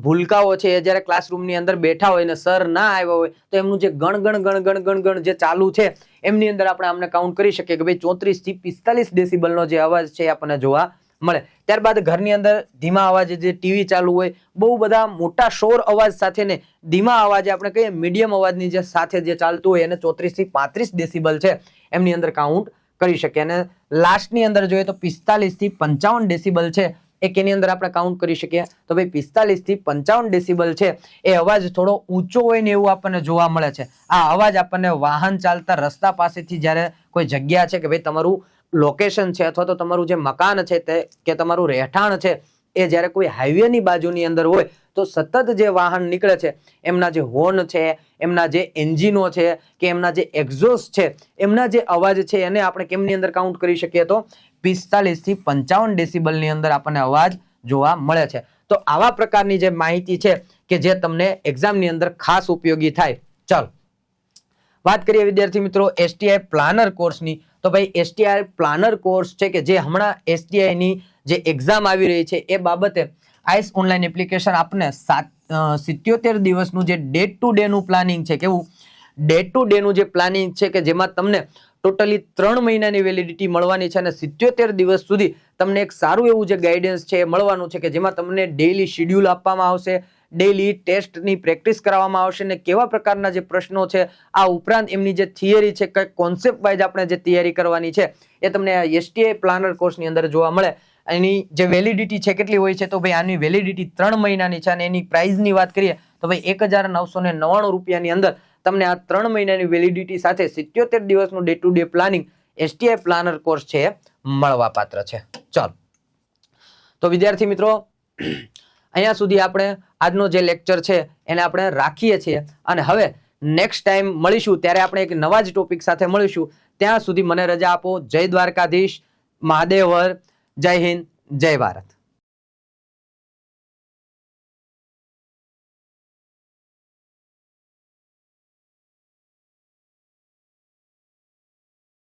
ભૂલકાઓ છે એ જ્યારે ક્લાસરૂમની અંદર બેઠા હોય ને સર ના આવ્યા હોય તો એમનું જે ગણ જે ચાલુ છે એમની અંદર આપણે આમને કાઉન્ટ કરી શકીએ કે ભાઈ 34 થી 45 ડેસિબલનો જે અવાજ છે આપણને જોવા મળે. ત્યારબાદ ઘરની અંદર ધીમા અવાજે જે ટીવી ચાલુ હોય, બહુ બધા મોટા શોર અવાજ સાથે ને ધીમા અવાજે આપણે કહીએ મીડિયમ અવાજની જે સાથે જે ચાલતું હોય એને 34 થી 35 ડેસિબલ છે એમની અંદર કાઉન્ટ કરી શકીએ. અને લાસ્ટની અંદર જોઈએ તો 45 થી 55 ડેસિબલ છે એ કેની અંદર આપણે કાઉન્ટ કરી શકીએ? તો ભાઈ 45 થી 55 ડેસિબલ છે એ અવાજ થોડો ઊંચો હોય ને એવું આપણને જોવા મળે છે. આ અવાજ આપણને વાહન ચાલતા રસ્તા પાસેથી જ્યારે કોઈ જગ્યા છે કે ભાઈ તમારું લોકેશન છે અથવા તો તમારું જે મકાન છે તે કે તમારું રહેઠાણ છે એ જ્યારે કોઈ હાઈવેની બાજુની અંદર હોય તો સતત જે વાહન નીકળે છે એમના જે હોર્ન છે, એમના જે એન્જિનો છે કે એમના જે એક્ઝોસ્ટ છે એમના જે અવાજ છે એને આપણે કેમની અંદર કાઉન્ટ કરી શકીએ? તો 45 થી 55 ડેસિબલની અંદર આપણને અવાજ જોવા મળે છે. તો આવા પ્રકારની જે માહિતી છે કે જે તમને એક્ઝામની અંદર ખાસ ઉપયોગી થાય. ચાલો વાત કરીએ વિદ્યાર્થી મિત્રો STI પ્લાનર કોર્સની. તો ભાઈ STI પ્લાનર કોર્સ છે કે જે હમણાં STI ની જે એક્ઝામ આવી રહી છે એ બાબતે આઈસ ઓનલાઈન એપ્લિકેશન આપને 77 દિવસનું જે ડે ટુ ડે નું પ્લાનિંગ છે, કેવું ડે ટુ ડે નું જે પ્લાનિંગ છે કે જેમાં તમને ટોટલી 3 મહિનાની વેલિડિટી મળવાની છે અને 77 દિવસ સુધી તમને એક સારું એવું જે ગાઈડન્સ છે એ મળવાનું છે કે જેમાં તમને ડેઈલી શેડ્યુલ આપવામાં આવશે, ડેઈલી ટેસ્ટની પ્રેક્ટિસ કરાવવામાં આવશે અને કેવા પ્રકારના જે પ્રશ્નો છે, આ ઉપરાંત એમની જે થિયરી છે, કઈ કોન્સેપ્ટ વાઇઝ આપણે જે તૈયારી કરવાની છે એ તમને આ STI પ્લાનર કોર્સની અંદર જોવા મળે. એની જે વેલિડિટી છે કેટલી હોય છે, તો ભાઈ આની વેલિડિટી 3 મહિનાની છે અને એની પ્રાઇસની વાત કરીએ તો ભાઈ 1999 રૂપિયાની અંદર તમને આ 3 મહિનાની વેલિડિટી સાથે 77 દિવસનું day to day planning STI planner course છે એ મળવા પાત્ર છે. ચાલો, તો વિદ્યાર્થી મિત્રો અહીંયા સુધી આપણે આજનો જે લેક્ચર છે એને આપણે રાખીએ છીએ અને હવે નેક્સ્ટ ટાઈમ મળીશું ત્યારે આપણે એક નવા જ ટોપિક સાથે મળીશું. ત્યાં સુધી મને રજા આપો. જય દ્વારકાધીશ, મહાદેવ હર, જય હિન્દ, જય ભારત.